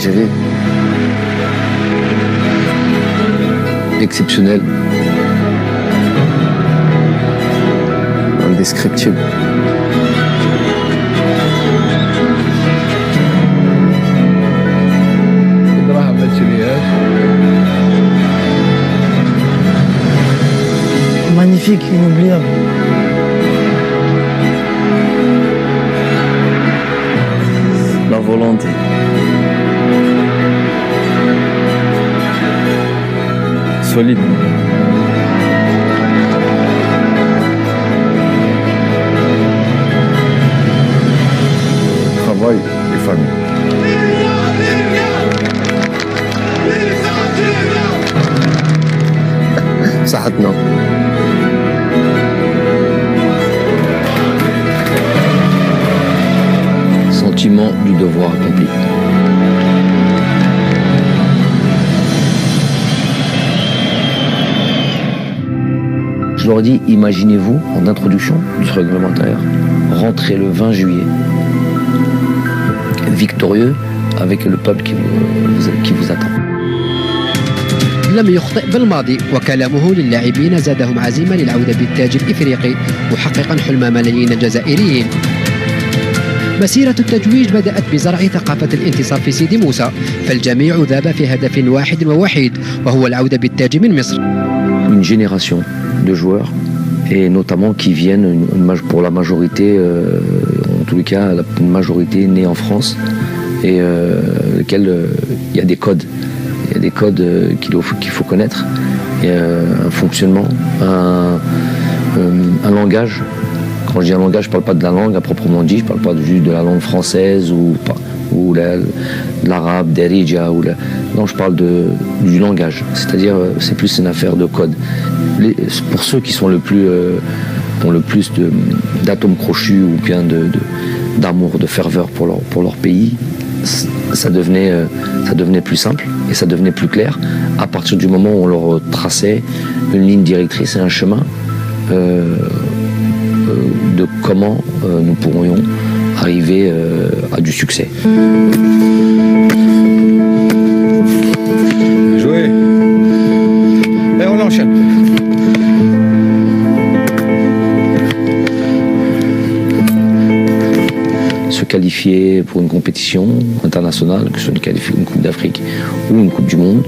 l'Algérie. Exceptionnel. Indescriptible. Magnifique, inoubliable. La volonté. Solide. Travail et famille. صحتنا. Sentiment du devoir accompli. Je leur dis, imaginez-vous, en introduction du réglementaire, rentrer le 20 juillet, victorieux, avec le peuple qui vous attend. لم يخطئ بالماضي وكلامه للاعبين زادهم عزيمة للعودة بالتاج الإفريقي محققا حلم ملايين الجزائريين. مسيرة التتويج بدأت بزرع ثقافة الانتصار في سيدي موسى، فالجميع ذاب في هدف واحد ووحيد وهو العودة بالتاج من مصر. Une génération de joueurs, et notamment qui viennent pour la majorité, en tous les cas, une majorité née en France, et lequel il y a des codes. Il y a des codes qu'il faut connaître, et un fonctionnement, un langage. Quand je dis un langage, je ne parle pas de la langue à proprement dit, je ne parle pas juste de la langue française ou de l'arabe, d'Erija. Non, je parle du langage. C'est-à-dire, c'est plus une affaire de code. Pour ceux qui sont ont le plus d'atomes crochus ou bien d'amour, de ferveur pour leur pays, ça devenait plus simple et ça devenait plus clair à partir du moment où on leur traçait une ligne directrice et un chemin de comment nous pourrions arriver à du succès. Joué. Et on enchaîne. Se qualifier pour une compétition internationale, que ce soit une Coupe d'Afrique ou une Coupe du Monde,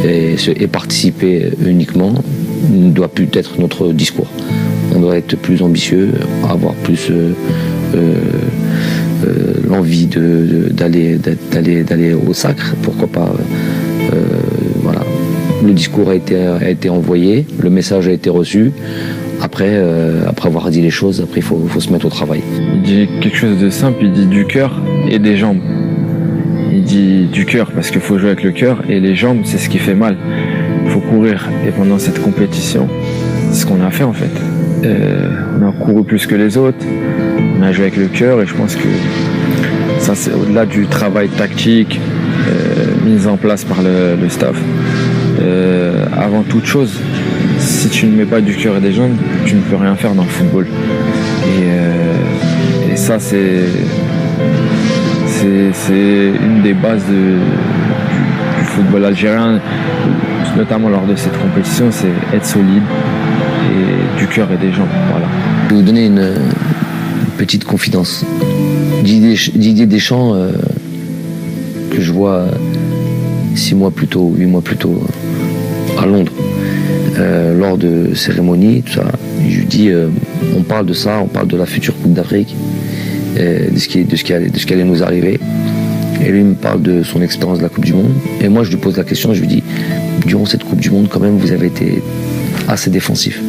et participer uniquement ne doit plus être notre discours. On doit être plus ambitieux, avoir plus l'envie d'aller au sacre, pourquoi pas. Voilà. Le discours a été envoyé, le message a été reçu. Après avoir dit les choses, après il faut se mettre au travail. Il dit quelque chose de simple, il dit du cœur et des jambes. Il dit du cœur parce qu'il faut jouer avec le cœur, et les jambes, c'est ce qui fait mal. Il faut courir. Et pendant cette compétition, c'est ce qu'on a fait en fait. On a couru plus que les autres, on a joué avec le cœur, et je pense que ça, c'est au-delà du travail tactique mis en place par le staff. Avant toute chose, si tu ne mets pas du cœur et des jambes, tu ne peux rien faire dans le football. Et ça, c'est une des bases du football algérien, notamment lors de cette compétition, c'est être solide et du cœur et des jambes. Voilà. Je vais vous donner une petite confidence. Didier Deschamps, que je vois 6 mois plus tôt, 8 mois plus tôt, à Londres, lors de cérémonies, tout ça, je lui dis, on parle de ça, on parle de la future Coupe d'Afrique, de ce qui allait nous arriver. Et lui, il me parle de son expérience de la Coupe du Monde. Et moi, je lui pose la question, je lui dis, durant cette Coupe du Monde, quand même, vous avez été assez défensif.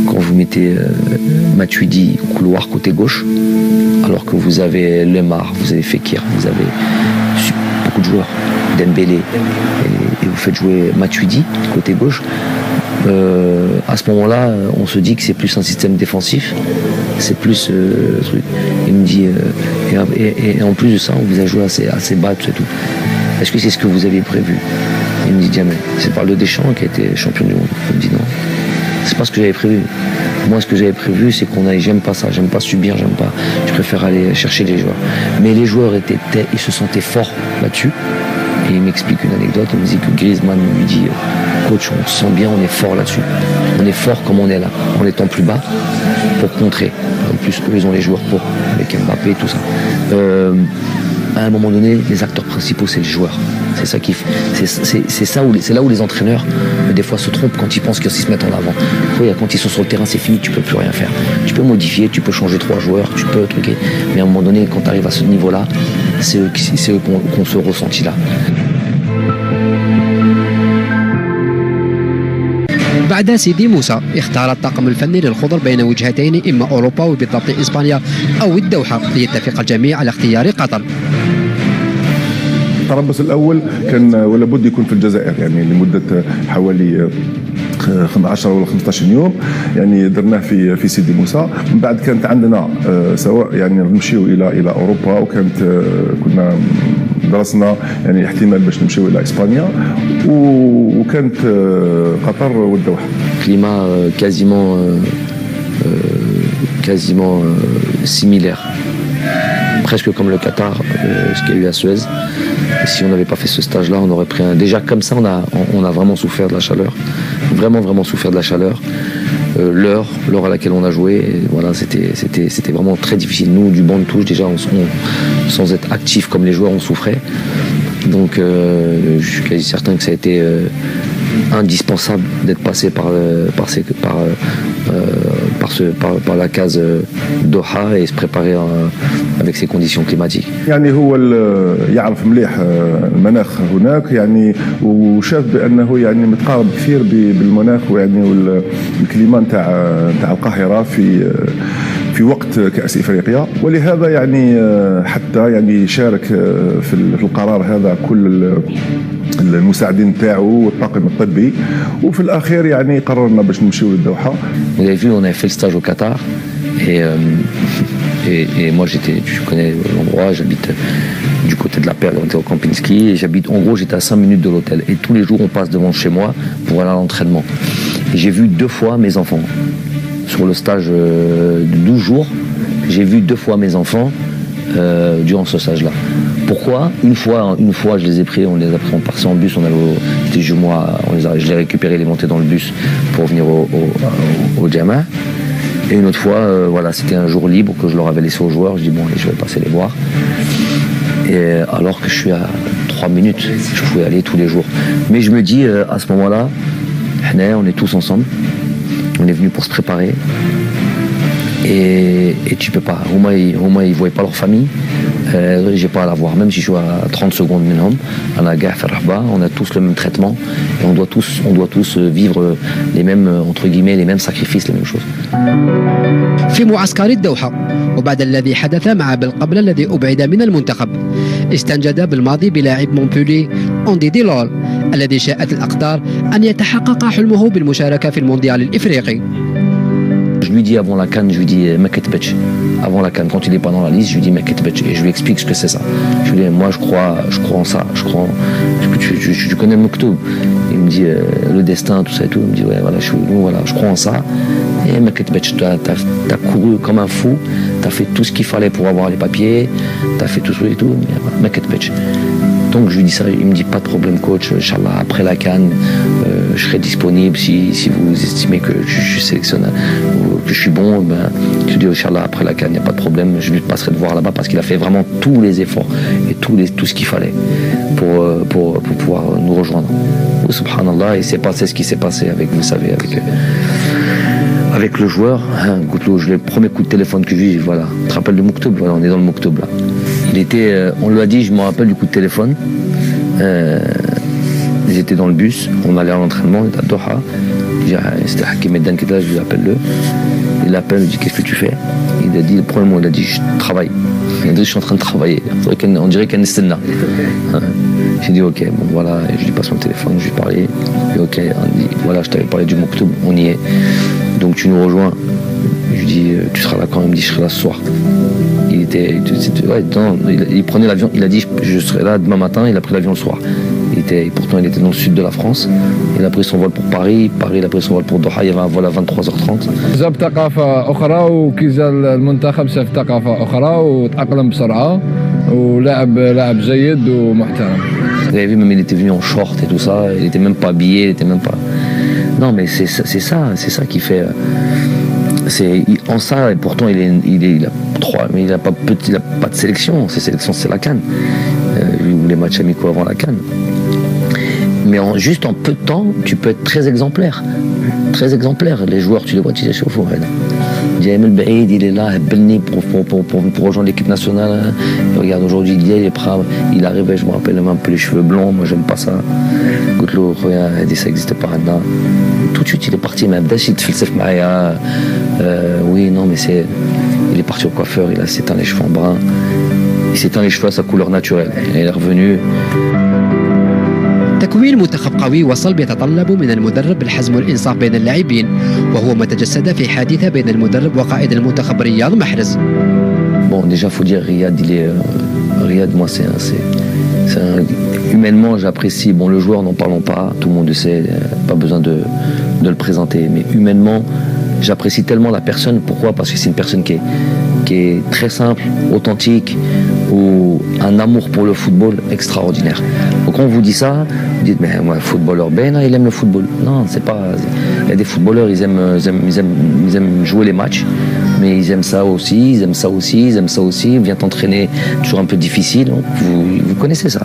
Quand vous mettez Matuidi au couloir côté gauche, alors que vous avez Lemar, vous avez Fekir, vous avez beaucoup de joueurs, Dembélé, et vous faites jouer Matuidi côté gauche, à ce moment-là, on se dit que c'est plus un système défensif, c'est plus truc. Il me dit, et en plus de ça, on vous a joué assez bas, tout et tout. Est-ce que c'est ce que vous aviez prévu? Il me dit jamais. C'est par le Deschamps qui a été champion du monde. Il me dit non. C'est pas ce que j'avais prévu. Moi, ce que j'avais prévu, c'est j'aime pas ça, j'aime pas subir, je préfère aller chercher les joueurs. Mais les joueurs ils se sentaient forts là-dessus. Et il m'explique une anecdote, il me dit que Griezmann lui dit coach, on se sent bien, on est fort là-dessus. On est fort comme on est là, en étant plus bas, pour contrer. En plus, eux, ils ont les joueurs pour, avec Mbappé et tout ça. À un moment donné, les acteurs principaux, c'est les joueurs. C'est ça qui, c'est là où les entraîneurs, des fois, se trompent quand ils pensent qu'ils se mettent en avant. Quand ils sont sur le terrain, c'est fini, tu peux plus rien faire. Tu peux modifier, tu peux changer 3 joueurs, tu peux truquer. Mais à un moment donné, quand tu arrives à ce niveau-là, c'est eux qu'on se ressentit là. بعد سيدي موسى اختار الطاقم الفني للخضر بين وجهتين إما أوروبا وبالضبط إسبانيا أو الدوحة ليتفق الجميع على اختيار قطر. التربص الأول كان ولا بد يكون في الجزائر يعني لمدة حوالي 10 ولا 15 يوم يعني درناه في سيدي موسى. من بعد كانت عندنا سواء يعني نمشيو الى اوروبا وكانت كنا درسنا يعني احتمال باش نمشيو الى اسبانيا وكانت قطر والدوحه. Climat quasiment similaire, presque comme le Qatar, ce qu'il y a eu à Suez. Et si on n'avait pas fait ce stage-là, on aurait pris un... Déjà comme ça, on a vraiment souffert de la chaleur, vraiment souffert de la chaleur. L'heure à laquelle on a joué, voilà, c'était vraiment très difficile. Nous, du banc de touche, déjà, sans être actifs comme les joueurs, on souffrait. Donc, je suis quasi certain que ça a été indispensable d'être passé par la case Doha et se préparer avec ces conditions climatiques. يعني هو يعرف مليح المناخ هناك يعني وشاف بانه يعني متقارب كثير بالمناخ ويعني والكليما نتاع القاهره في وقت كأس إفريقيا ولهذا يعني حتى يعني شارك في القرار هذا كل المساعدين تاعو والطاقم الطبي وفي الأخير يعني قررنا باش نمشيو للدوحة. Vous avez vu, on avait fait le stage au Qatar et moi tu connais l'endroit, j'habite du côté de la Perle, on était au Kempinski et en gros j'étais à 5 minutes de l'hôtel et tous les jours on passe devant chez moi pour aller à l'entraînement. Et j'ai vu 2 fois mes enfants. Sur le stage de 12 jours, j'ai vu 2 fois mes enfants durant ce stage-là. Pourquoi ? Une fois, je les ai pris, on partait en bus, c'était jumeaux, je les récupérais, les montais dans le bus pour venir au Djama. Et une autre fois, voilà, c'était un jour libre que je leur avais laissé aux joueurs. Je dis bon, allez, je vais passer les voir. Et alors que je suis à 3 minutes, je pouvais aller tous les jours. Mais je me dis, à ce moment-là, on est tous ensemble. On est venu pour se préparer et tu peux pas. Au moins ils voyaient pas leur famille. J'ai pas à la voir. Même si je suis à 30 secondes minimum, on a tous le même traitement et on doit tous vivre les mêmes entre guillemets les mêmes sacrifices, les mêmes choses. في معسكر الدوحة وبعد الذي حدث مع بالقبل الذي أبعد من المنتخب استنجد بالماضي بلاعب مونبولي أوندي ديلول الذي شاءت الأقدار أن يتحقق حلمه بالمشاركة في المونديال الإفريقي. Je lui dis avant la CAN, je lui dis Meketbech. Avant la CAN, quand il n'est pas dans la liste, je lui dis Meketbech et je lui explique ce que c'est ça. Je lui dis moi je crois en ça, tu connais le Moktoub. Il me dit le destin, tout ça et tout. Il me dit ouais voilà, je crois en ça. Et Meketbech, t'as couru comme un fou, t'as fait tout ce qu'il fallait pour avoir les papiers, t'as fait tout ça et tout. Meketbech. Donc je lui dis ça, il me dit pas de problème coach, Inch'Allah, après la CAN, je serai disponible si vous estimez que je sélectionne ou que je suis bon, ben, je dis Inch'Allah, après la CAN, il n'y a pas de problème, je lui passerai de voir là-bas parce qu'il a fait vraiment tous les efforts et tout ce qu'il fallait pour pouvoir nous rejoindre. Oh, subhanallah, et c'est passé ce qui s'est passé avec, vous savez, avec le joueur, hein, le premier coup de téléphone que j'ai eu, voilà, tu te rappelles de Moktoub, voilà, on est dans le Moktoub là. On lui a dit, je me rappelle du coup de téléphone, ils étaient dans le bus, on allait à l'entraînement, on était à Doha, c'était Hakim Eddan qui était là, je lui appelle il l'appelle, il dit qu'est-ce que tu fais? Il a dit, le premier mot, il a dit je travaille, il a dit je suis en train de travailler, on dirait qu'il y a une scène là. J'ai dit ok, bon voilà, et je lui passe mon téléphone, je lui parlais, et ok, on dit voilà, je t'avais parlé du Moktoub, on y est, donc tu nous rejoins. Je lui dis tu seras là quand? Il me dit je serai là ce soir. Il prenait l'avion, il a dit je serai là demain matin, il a pris l'avion le soir. Pourtant il était dans le sud de la France, il a pris son vol pour Paris, il a pris son vol pour Doha, il y avait un vol à 23h30. جاب ثقافة أخرى وكي زال المنتخب شاف ثقافة أخرى وتأقلم بسرعة ولاعب جيد ومحترم. Vous avez vu, même il était venu en short et tout ça, il était même pas habillé, il était même pas... Non, mais c'est ça qui fait... En ça, et pourtant il a 3, mais il n'a pas de sélection. Ses sélections, c'est la CAN. Ou les matchs amicaux avant la CAN. Mais juste en peu de temps, tu peux être très exemplaire. Très exemplaire. Les joueurs, tu les vois, tu les chauffes. Diam El Baïd, il est là, pour rejoindre l'équipe nationale. Et regarde, aujourd'hui, il est prêt. Il arrivait, je me rappelle, même un peu les cheveux blonds. Moi, j'aime pas ça. Goutlo, il dit ça n'existe pas maintenant. Tout de suite, il est parti. Même Dachit Filsef Maria. Oui, non, mais il est parti au coiffeur. Il a s'éteint les cheveux en brun. Il s'éteint les cheveux à sa couleur naturelle. Et il est revenu. تكوين منتخب قوي وصلب يتطلب من المدرب الحزم والإنصاف بين اللاعبين، وهو ما تجسد في حادثة بين المدرب وقائد المنتخب رياض محرز. Bon, déjà, faut dire Riyad, Riyad, moi, humainement, j'apprécie. Bon, le joueur, n'en parlons pas, tout le monde le sait, pas besoin de le présenter. Mais humainement, j'apprécie tellement la personne. Pourquoi? Parce que c'est une personne qui est très simple, authentique, ou un amour pour le football extraordinaire. Donc quand on vous dit ça, vous dites mais moi, footballeur, ben il aime le football. Non, c'est pas. Il y a des footballeurs, ils aiment jouer les matchs, mais ils aiment ça aussi, ils aiment ça aussi, Ils viennent t'entraîner, toujours un peu difficile. Vous connaissez ça.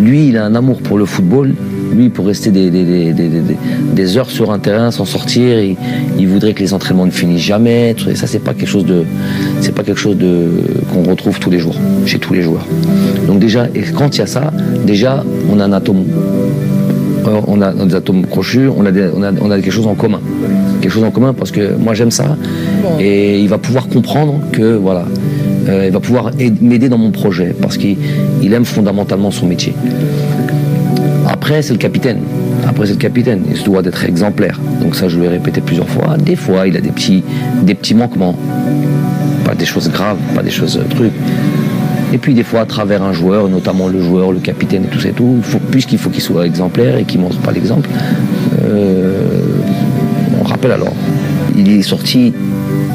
Lui, il a un amour pour le football. Lui, pour rester des heures sur un terrain sans sortir, il voudrait que les entraînements ne finissent jamais. Et ça, c'est pas quelque chose qu'on retrouve tous les jours, chez tous les joueurs. Donc déjà, et quand il y a ça, déjà, on a un atome, on a des atomes crochus, on a quelque chose en commun. Quelque chose en commun parce que moi j'aime ça et il va pouvoir comprendre que voilà, il va pouvoir m'aider dans mon projet parce qu'il aime fondamentalement son métier. Après, c'est le capitaine. Il se doit d'être exemplaire. Donc ça, je lui ai répété plusieurs fois. Des fois, il a des petits manquements. Pas des choses graves, pas des choses trucs. Et puis des fois, à travers un joueur, notamment le joueur, le capitaine et tout ça et tout, puisqu'il faut qu'il soit exemplaire et qu'il montre pas l'exemple. On rappelle alors, il est sorti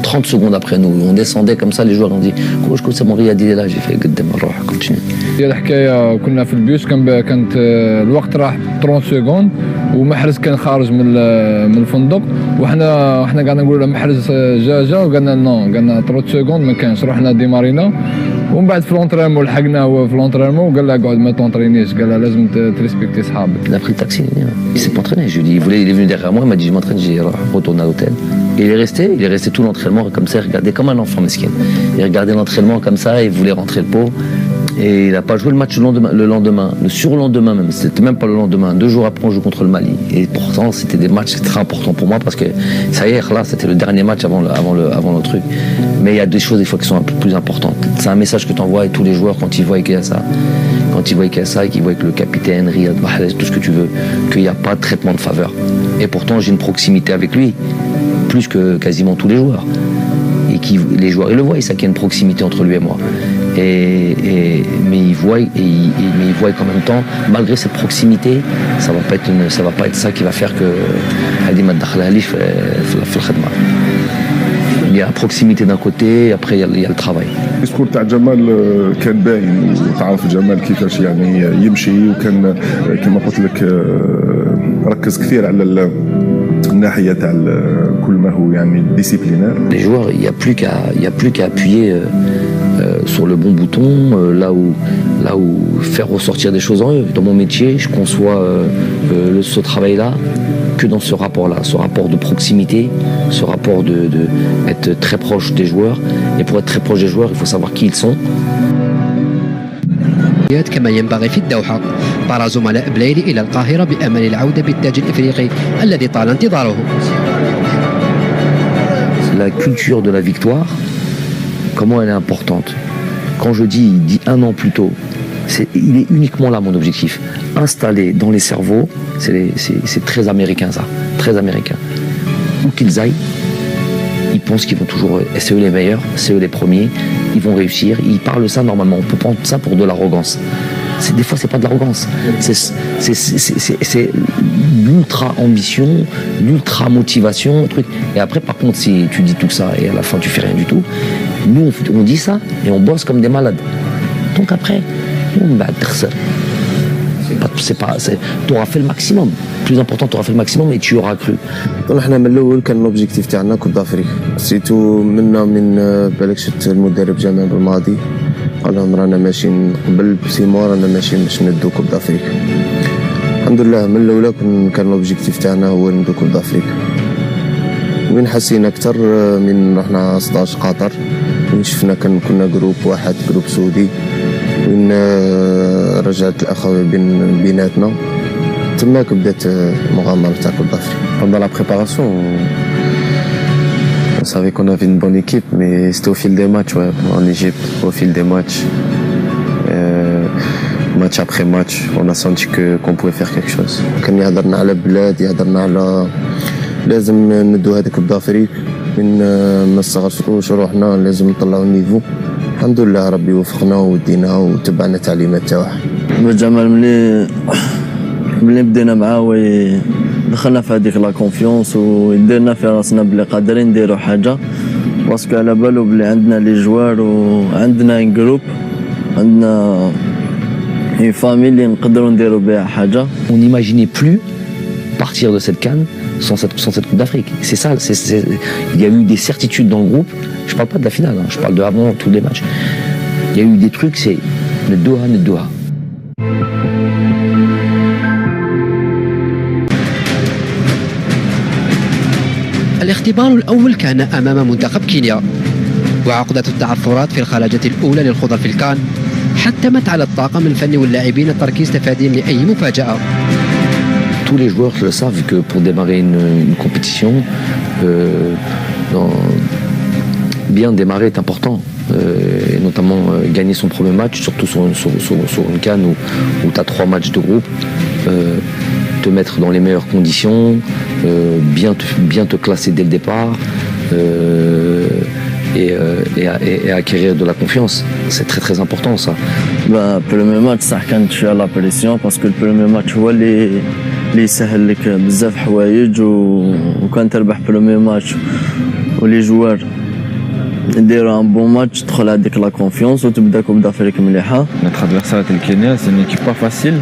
30 secondes après nous. On descendait comme ça, les joueurs ont dit كوش c'est mon Riyad il est là. J'ai fait قدام نروح continue. هي الحكايه كنا في البيوس كانت الوقت راح 30 سكوند ومحرز كان خارج من الفندق وحنا قاعدين نقولوا له محرز جا وقالنا نو قالنا 30 سكوند ما كانش رحنا ديمارينا ومن بعد في لونترينمون لحقناه هو في لونترينمون وقال له قعد ما تونطرينيش قال له لازم تريسبكتي صحابك. Il a pris le taxi, il s'est pas entraîné. Je lui ai dit, il est venu derrière moi, il m'a dit je m'entraîne, j'ai retourné à l'hôtel. Et il est resté tout l'entraînement comme ça, il regardait comme un enfant mesquin. Il regardait l'entraînement comme ça, il voulait rentrer le pot. Et il n'a pas joué le match le lendemain, le surlendemain même, c'était même pas le lendemain. 2 jours après, on joue contre le Mali. Et pourtant, c'était des matchs très importants pour moi parce que ça y est, là, c'était le dernier match avant le truc. Mais il y a des choses, des fois, qui sont un peu plus importantes. C'est un message que tu envoies à tous les joueurs quand ils voient qu'il y a ça. Quand ils voient qu'il y a ça et qu'ils voient que le capitaine, Riyad Mahrez, tout ce que tu veux, qu'il n'y a pas de traitement de faveur. Et pourtant, j'ai une proximité avec lui, plus que quasiment tous les joueurs. Et les joueurs, ils le voient, ils savent qu'il y a une proximité entre lui et moi. Mais ils voient qu'en même temps, malgré cette proximité, ça va pas être ça qui va faire que il y a la proximité d'un côté, après il y a le travail. الديسكور تاع جمال كان باين وتعرف جمال كيفاش يعني يمشي وكان كما قلت لك ركز كثير على الناحيه تاع كل ما هو يعني ديسيبلينير. Les joueurs, il y a plus qu'à appuyer sur le bon bouton, là où faire ressortir des choses en eux. Dans mon métier, je conçois ce travail-là que dans ce rapport-là, ce rapport de proximité, ce rapport de être très proche des joueurs. Et pour être très proche des joueurs, il faut savoir qui ils sont. كما ينبغي في الدوحة. طار زملاء بلايلي إلى القاهرة بأمل العودة بالتاج الإفريقي الذي طال انتظاره. La culture de la victoire, comment elle est importante. Quand je dis 1 an plus tôt, il est uniquement là mon objectif. Installer dans les cerveaux, c'est très américain ça, très américain. Où qu'ils aillent, ils pensent qu'ils vont toujours, c'est eux les meilleurs, c'est eux les premiers, ils vont réussir, ils parlent ça normalement, on peut prendre ça pour de l'arrogance. Des fois c'est pas de l'arrogance, c'est l'ultra ambition, l'ultra motivation, truc. Et après par contre si tu dis tout ça et à la fin tu fais rien du tout, nous on dit ça et on bosse comme des malades. Donc après, on va Tu auras fait le maximum. Le plus important, tu auras fait le maximum et tu auras cru. احنا من الاول كان لوبجيكتيف تاعنا كوب دافريك سيتو منا من بالك شفت المدرب جامع بالماضي قال لهم رانا ماشيين قبل بسيمو رانا ماشيين باش ندو كوب دافريك. الحمد لله من الاولى كان لوبجيكتيف تاعنا هو ندو كوب دافريك. وين حسينا اكثر من رحنا 16 قطر وين شفنا كنا جروب واحد جروب سعودي وين رجعت الاخوه بيناتنا تماك بدات المغامره تاع كوب دافريك. Pendant la préparation, on savait qu'on avait une bonne équipe, mais c'était au fil des matchs, ouais, en Égypte, au fil des matchs. Match après match, on a senti qu'on pouvait faire quelque chose. كان يهضرنا على بلاد يهضرنا على لازم ندو هذيك كوب دافريك من ما نصغروش روحنا لازم نطلعوا النيفو. الحمد لله ربي وفقنا ودينا وتبعنا التعليمات تاعه. جمال ملي بدينا معاه دخلنا في هذيك لا كونفيونس وديرنا في راسنا بلي قادرين نديروا حاجه باسكو على بالو بلي عندنا لي جوار وعندنا ان جروب عندنا une famille اللي نقدروا نديروا بها حاجه. On n'imaginait plus partir de cette CAN sans cette Coupe d'Afrique. C'est ça, il y a eu des certitudes dans le groupe. Je parle pas de la finale, hein, je parle de avant tous les matchs. Il y a eu des trucs, c'est le Doha. الاختبار الأول كان أمام منتخب كينيا، وعقدة التعثرات في الخلاجة الأولى للخوض في الكان حتمت على الطاقم الفني واللاعبين التركيز تفاديا لأي مفاجأة. Tous les joueurs le savent que pour démarrer une compétition, bien démarrer est important. Et notamment gagner son premier match, surtout sur une CAN où tu as 3 matchs de groupe, te mettre dans les meilleures conditions, bien te classer dès le départ et acquérir de la confiance. C'est très très important ça. Le premier match صح كانت شويه لا بريسيون باسكو البريمير ماتش هو اللي يسهل لك بزاف حوايج وكان تربح بريمير ماتش ولي جوار نديروا ان بون ماتش تدخل هذيك لا كونفيونس وتبدا كوب دافريك مليحه. Notre adversaire était le Kenya, c'est une équipe pas facile,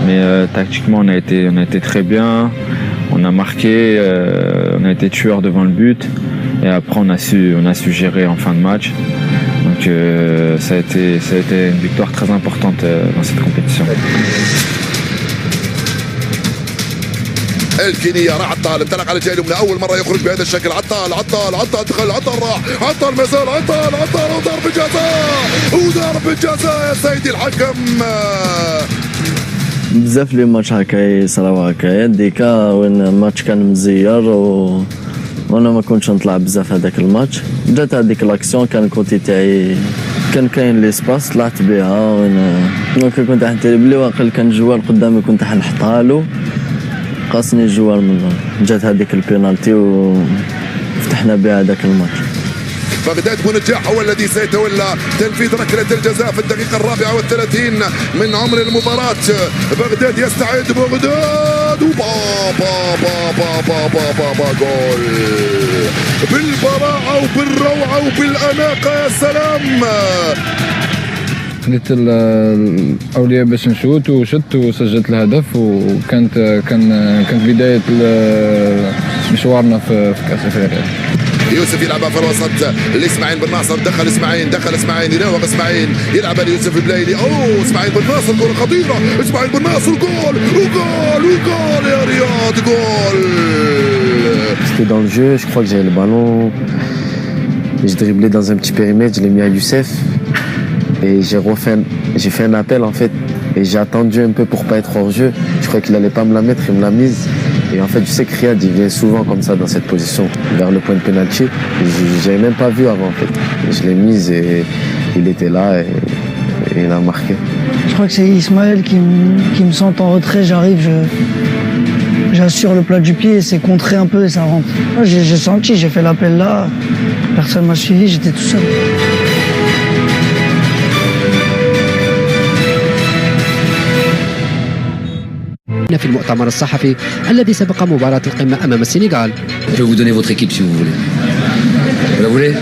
mais tactiquement on a été très bien, on a marqué, on a été tueur devant le but et après on a su gérer en fin de match. Donc ça a été une victoire très importante dans cette compétition. الكينيا راح عطال انطلق على الجهه اليمنى اول مره يخرج بهذا الشكل عطال دخل عطال راح عطال مازال عطال وضرب الجزاء يا سيدي الحكم. بزاف لي ماتش هكا يصراو هكايا ديكا وين الماتش كان مزير وانا ما كنتش نطلع بزاف هذاك الماتش. جات هذيك لاكسيون كان كوتي تاعي كان كاين ليسباس طلعت بها وانا كنت حنتري بلي واقيلا كان جوار قدامي كنت حنحطها له قاسني الجوار من جات هذيك البينالتي وفتحنا بها هذاك الماتش. بغداد بونجاح هو الذي سيتولى تنفيذ ركلة الجزاء في الدقيقة 34 من عمر المباراة. بغداد يستعد بغداد وبا جول بالبراعة وبالروعة وبالأناقة يا سلام. خديت الاولويه باش نشوت وشت وسجلت الهدف كانت بدايه مشوارنا في كاس افريقيا. يوسف يلعبها في الوسط لاسماعيل بن ناصر دخل اسماعيل يراوغ اسماعيل يلعبها ليوسف البلايلي اسماعيل بن ناصر كره خطيره اسماعيل بن ناصر جول يا رياض جول. C'était dans le jeu, je crois que j'avais le ballon, j'ai dribblé dans un petit périmètre, je l'ai mis à Youssef et j'ai fait un appel en fait et j'ai attendu un peu pour pas être hors jeu. Je croyais qu'il allait pas me la mettre, il me l'a mise. Et en fait, je sais que Riyad il vient souvent comme ça dans cette position vers le point de pénalty. J'avais même pas vu avant en fait. Je l'ai mise et il était là et il a marqué. Je crois que c'est Ismaël qui me sent en retrait, j'arrive, j'assure le plat du pied et c'est contré un peu et ça rentre. J'ai senti, j'ai fait l'appel là, personne m'a suivi, j'étais tout seul. في المؤتمر الصحفي الذي سبق مباراة القمة أمام السنغال. Je vais vous donner votre équipe si vous voulez. Vous la voulez?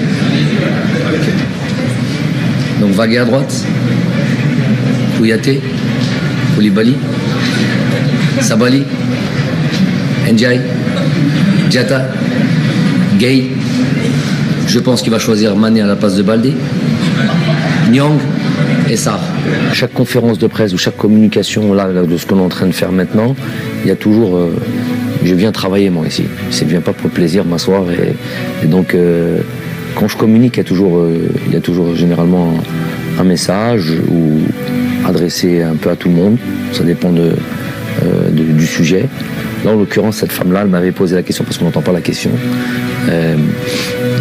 Okay. Donc Vagué à droite, Kouyaté, Koulibaly, Sabali, Ndiaye, Diatta, Gay. Je pense qu'il va choisir Mané à la place de Baldé, Nyang et Sarr. À chaque conférence de presse ou chaque communication là, de ce qu'on est en train de faire maintenant, il y a toujours... je viens travailler moi ici. Je ne viens pas pour le plaisir m'asseoir. Et donc, quand je communique, il y a toujours généralement un message ou adressé un peu à tout le monde. Ça dépend du sujet. Là, en l'occurrence, cette femme-là, elle m'avait posé la question parce qu'on n'entend pas la question.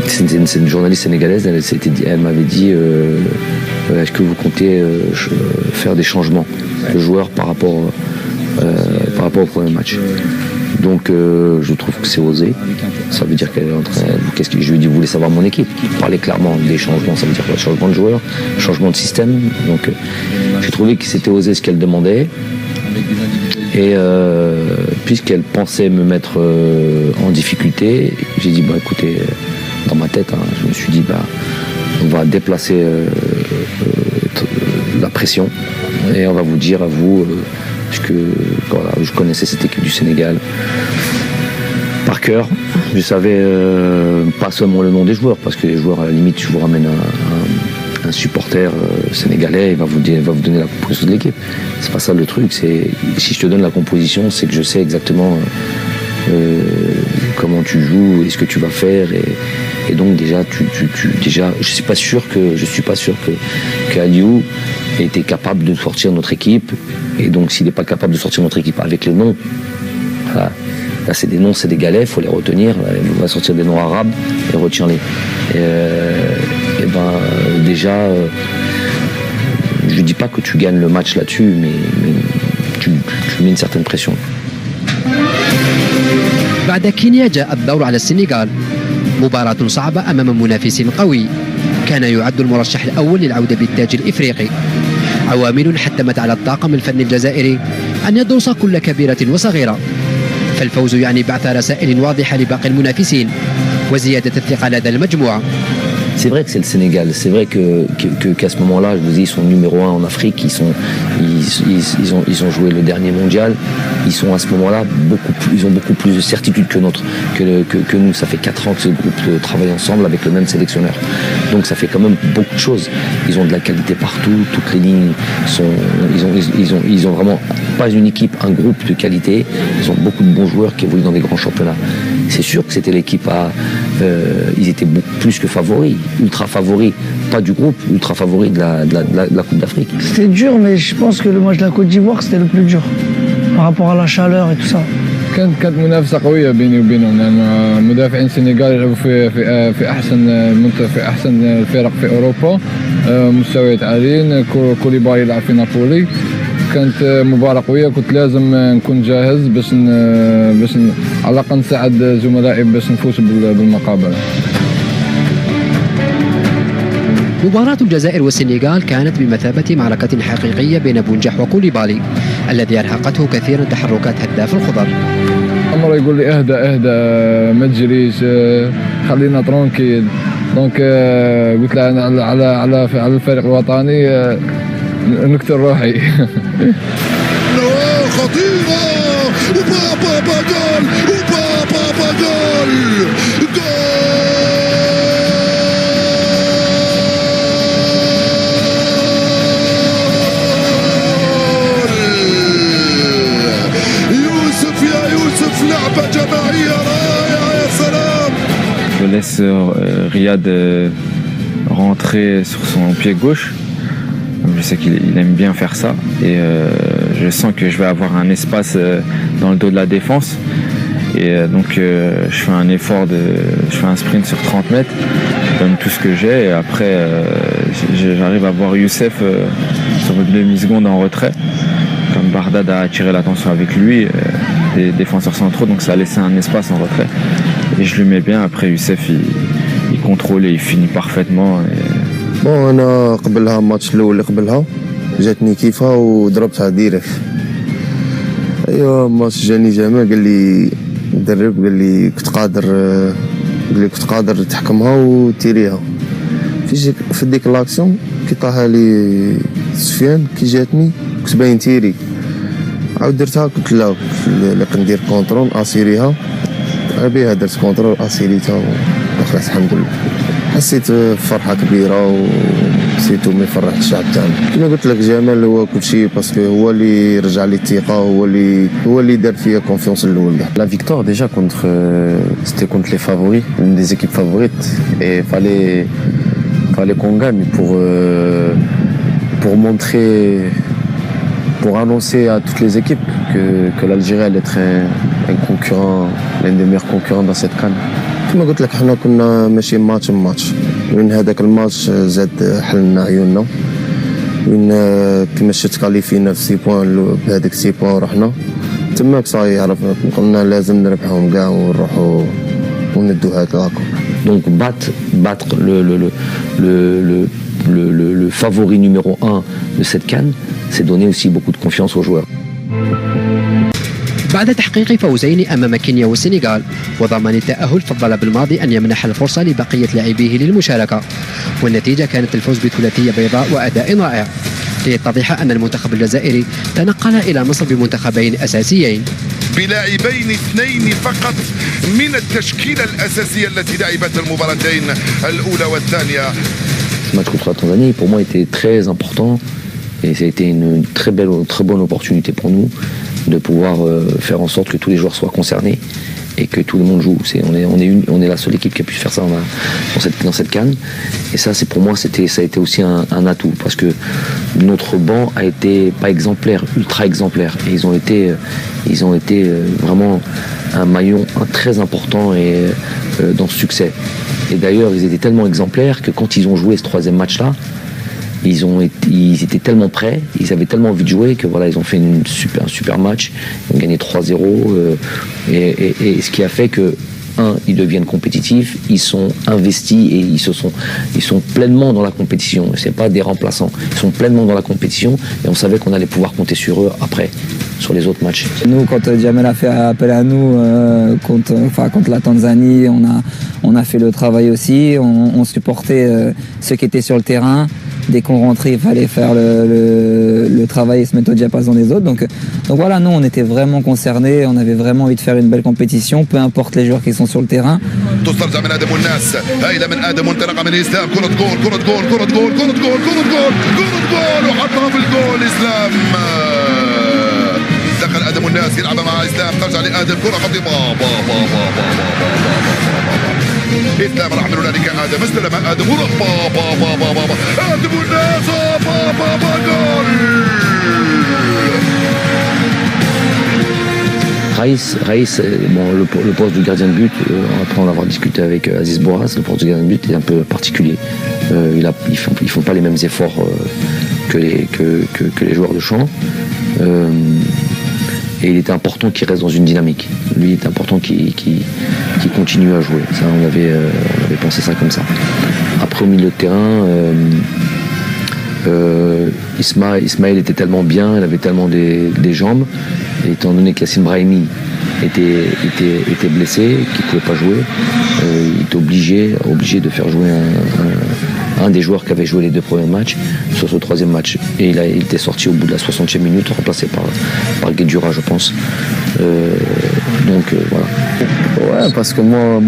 C'est une journaliste sénégalaise. Elle m'avait dit est-ce que vous comptez faire des changements de joueurs par rapport au premier match? Donc je trouve que c'est osé. Ça veut dire qu'elle est en train... je lui ai dit, vous voulez savoir mon équipe? Parler clairement des changements, ça veut dire quoi? Changement de joueur, changement de système. Donc j'ai trouvé que c'était osé ce qu'elle demandait. Et puisqu'elle pensait me mettre en difficulté, j'ai dit, écoutez, dans ma tête, je me suis dit, on va déplacer la pression et on va vous dire à vous... puisque voilà, je connaissais cette équipe du Sénégal par cœur. Je savais pas seulement le nom des joueurs, parce que les joueurs, à la limite, je vous ramène un supporter sénégalais, il va vous donner la composition de l'équipe. C'est pas ça le truc. Si je te donne la composition, c'est que je sais exactement comment tu joues et ce que tu vas faire. Et donc déjà, je suis pas sûr que Aliou était capable de sortir notre équipe. Et donc s'il n'est pas capable de sortir notre équipe avec les noms, voilà. Là c'est des noms, c'est des galets, il faut les retenir. On va sortir des noms arabes et retiens-les. Déjà, je ne dis pas que tu gagnes le match là-dessus, mais tu mets une certaine pression. بعد كينيا جاء الدور على السنغال. مباراة صعبة أمام منافس قوي كان يعد المرشح الأول للعودة بالتاج الإفريقي. عوامل حتمت على الطاقم الفني الجزائري أن يدرس كل كبيرة وصغيرة، فالفوز يعني بعث رسائل واضحة لباقي المنافسين وزيادة الثقة لدى المجموعة. C'est vrai que c'est le Sénégal. C'est vrai qu'à ce moment-là, je vous dis, ils sont numéro 1 en Afrique. Ils ont joué le dernier mondial. Ils sont à ce moment-là ils ont beaucoup plus de certitude que nous. Ça fait 4 ans que ce groupe travaille ensemble avec le même sélectionneur. Donc ça fait quand même beaucoup de choses. Ils ont de la qualité partout. Toutes les lignes sont. Ils ont vraiment pas une équipe, un groupe de qualité. Ils ont beaucoup de bons joueurs qui évoluent dans des grands championnats. C'est sûr que c'était l'équipe ils étaient beaucoup plus que favoris. Ultra favori, pas du groupe, ultra favori de la Coupe d'Afrique. C'était dur, mais je pense que le match de la Côte d'Ivoire, c'était le plus dur par rapport à la chaleur et tout ça. كانت منافسة قوية بيني وبينهم، لأن مدافعين السنغال يلعبوا في أحسن الفرق في أوروبا، مستويات عاليين. كوليبالي يلعب في نابولي. كانت مباراة قوية، كنت لازم نكون جاهز باش على الأقل نساعد زملائي باش نفوز بالمقابلة. مباراة الجزائر والسنغال كانت بمثابة معركة حقيقية بين بونجاح وكوليبالي الذي أرهقته كثيرا تحركات هداف الخضر. عمره يقول لي اهدى ما تجريش، خلينا ترونكيل. دونك قلت له أنا على الفريق الوطني نكتر روحي. خطيرة وبابا جول وبابا جول لعبة جماعية رائعة يا سلام. Je laisse Riyad rentrer sur son pied gauche. Je sais qu'il aime bien faire ça et je sens que je vais avoir un espace dans le dos de la défense. Et donc je fais un effort, je fais un sprint sur 30 mètres, je donne tout ce que j'ai et après j'arrive à voir Youssef sur une demi-seconde en retrait. Comme Bardad a attiré l'attention avec lui, des défenseurs centraux, donc ça a laissé un espace en retrait. Et je lui mets bien, après Youssef il contrôle et il finit parfaitement. بون انا قبلها الماتش الاول اللي قبلها جاتني كيفها وضربتها ديريكت. ايوا الماتش جاني جمال، قال لي مدرب، قال لي كنت قادر تحكمها وتيريها. في ديك لاكسيون كي طاها لي سفيان كي جاتني كنت باين تيري، عاود درتها قلت لا كندير كونترول اسيريها بها درت كونترول اسيريتها وخلاص الحمد لله حسيت بفرحه كبيره وسيتو ما يفرح الشعب تاعنا كما قلت لك جمال هو كلشي باسكو هو اللي رجع لي الثقه هو اللي دار فيا كونفيونس الاول كاع. La victoire déjà c'était contre les favoris, une des équipes favorites et fallait qu'on gagne pour montrer, pour annoncer à toutes les équipes que l'Algérie allait être un concurrent, l'un des meilleurs concurrents dans cette CAN. كما قلت لك حنا كنا ماشي ماتش من هذاك الماتش زاد حلنا عيوننا من كما شفت كاليفينا في سي بوان بهذاك سي بوان ورحنا تماك صاي عرفنا قلنا لازم نربحهم كاع ونروحوا وندو هذا هاكا. Donc battre le favori numéro 1 de cette CAN, c'est donner aussi beaucoup de confiance aux joueurs. بعد تحقيق فوزين أمام كينيا والسنغال وضمان التأهل فضل بالماضي أن يمنح الفرصة لبقية لاعبيه للمشاركة والنتيجة كانت الفوز بثلاثية بيضاء وأداء رائع ليتضح أن المنتخب الجزائري تنقل إلى مصر بمنتخبين أساسيين بلاعبين اثنين فقط من التشكيلة الأساسية التي لعبت المباراتين الأولى والثانية. Ce match contre la Tanzanie pour moi était très important et ça a été une très bonne opportunité pour nous de pouvoir faire en sorte que tous les joueurs soient concernés et que tout le monde joue. On est la seule équipe qui a pu faire ça dans cette CAN. Et ça, c'est pour moi, ça a été aussi un atout parce que notre banc a été pas exemplaire, ultra exemplaire. Et ils ont été vraiment un maillon très important dans ce succès. Et d'ailleurs, ils étaient tellement exemplaires que quand ils ont joué ce troisième match-là, ils étaient tellement prêts, ils avaient tellement envie de jouer que voilà, ils ont fait un super match, ils ont gagné 3-0 et ce qui a fait que ils deviennent compétitifs, ils sont investis et ils sont pleinement dans la compétition. C'est pas des remplaçants, ils sont pleinement dans la compétition et on savait qu'on allait pouvoir compter sur eux après, sur les autres matchs. Nous, quand Djamel a fait appel à nous contre la Tanzanie, on a fait le travail aussi, on supportait ceux qui étaient sur le terrain. Dès qu'on rentrait, il fallait faire le travail et se mettre au diapason des autres. Donc voilà, nous, on était vraiment concernés, on avait vraiment envie de faire une belle compétition, peu importe les joueurs qui sont sur le terrain. دخل ادم والناس يلعبها مع اسلام ترجع لادم كره خطيره اسلام راح من هنالك ادم استلم ادم وراح ادم والناس جول. Raïs, bon, le poste du gardien de but, après en avoir discuté avec Aziz Boras, le poste du gardien de but est un peu particulier. Ils font pas les mêmes efforts que les joueurs de champ. Et il était important qu'il reste dans une dynamique. Lui, il était important qu'il continue à jouer. Ça, on avait pensé ça comme ça. Après, au milieu de terrain, Ismaël était tellement bien, il avait tellement des jambes. Et étant donné qu'Yacine Brahimi était blessé, qu'il ne pouvait pas jouer, il était obligé de faire jouer un des joueurs qui avait joué les 2 premiers matchs sur ce 3e match. Et il était sorti au bout de la 60e minute, remplacé par Guedjura, je pense. Voilà. Ouais, parce que moi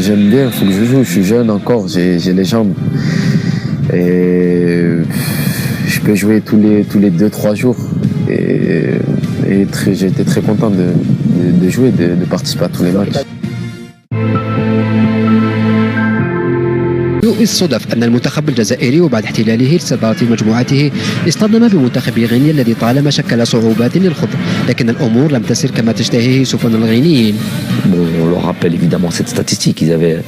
j'aime bien, il faut que je joue, je suis jeune encore, j'ai les jambes. Et je peux jouer tous les 2-3 jours. Et j'étais très content de jouer, de participer à tous les matchs. الصدف أن المنتخب الجزائري وبعد احتلاله لصدارة مجموعته اصطدم بمنتخب غينيا الذي طالما شكل صعوبات للخوض لكن الأمور لم تسر كما تشتهيه سفن الغينيين. On leur rappelle évidemment cette statistique. Ils avaient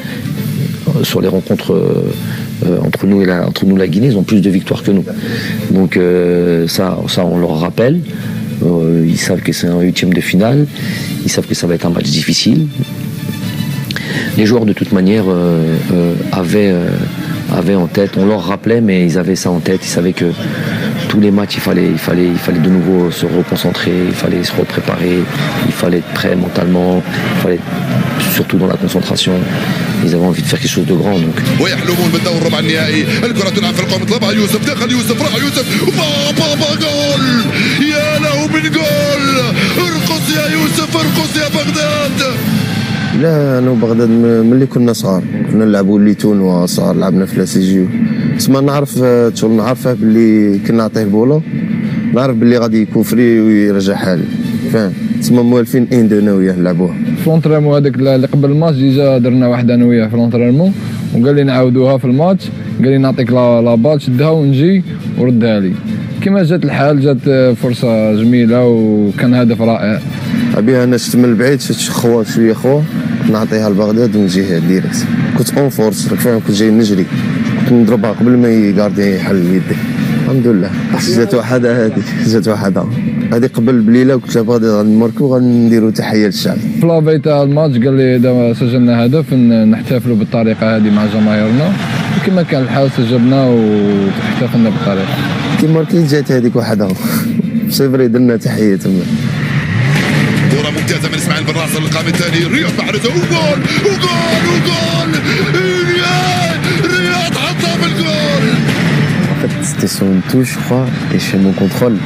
sur les rencontres entre nous et la Guinée, ils ont plus de victoires que nous. Donc ça on leur rappelle. Ils savent que c'est un 8e de finale. Ils savent que ça va être un match difficile. Les joueurs de toute manière avaient en tête, on leur rappelait, mais ils avaient ça en tête. Ils savaient que tous les matchs, il fallait de nouveau se reconcentrer, il fallait se repréparer, il fallait être prêt mentalement, il fallait surtout dans la concentration. Ils avaient envie de faire quelque chose de grand. Donc. ويحلمون بالدور ربع النهائي، الكرة تلعب في القوم طلبها يوسف، دخل يوسف راح يوسف جول، يا له من جول. ارقص يا بغداد. لا انا وبغداد ملي كنا صغار كنا نلعبوا ليتون وصغار لعبنا في لاسيجيو. تسمى نعرف شغل نعرفه باللي كنا نعطيه البولو نعرف باللي غادي يكون فري ويرجع حالي فاهم. تسمى موالفين انا وياه نلعبوها. في لونطريمون هذاك اللي قبل الماتش ديجا درنا واحد انا وياه في لونطريمون وقال لي نعاودوها في الماتش. قال لي نعطيك لا بال شدها ونجي وردها لي. كما جات الحال جات فرصه جميله وكان هدف رائع. ابيها انا شفت من البعيد شفت خوا شويه خوا نعطيها لبغداد ونجيها ديريكت. كنت اون فورس راك فاهم كنت جاي نجري كنت نضربها قبل ما يقاردي يحل يدي. الحمد لله جات وحده جات وحده هذه قبل بليله وقلت لها بغداد غادي نماركو غنديرو تحيه للشعب. في لافي تاع الماتش قال لي دابا سجلنا هدف نحتفلوا بالطريقه هذه مع جماهيرنا وكما كان الحال سجلنا واحتفلنا بالطريقه. كيما كي جات هذيك وحده صفري درنا تحيه تما. كرة ممتازة من اسماعيل بن ناصر للقائم الثاني رياض محرزة وجول وجول وجول رياض حطها في الجول. En fait, c'était sur une touche, je crois, et je fais mon contrôle.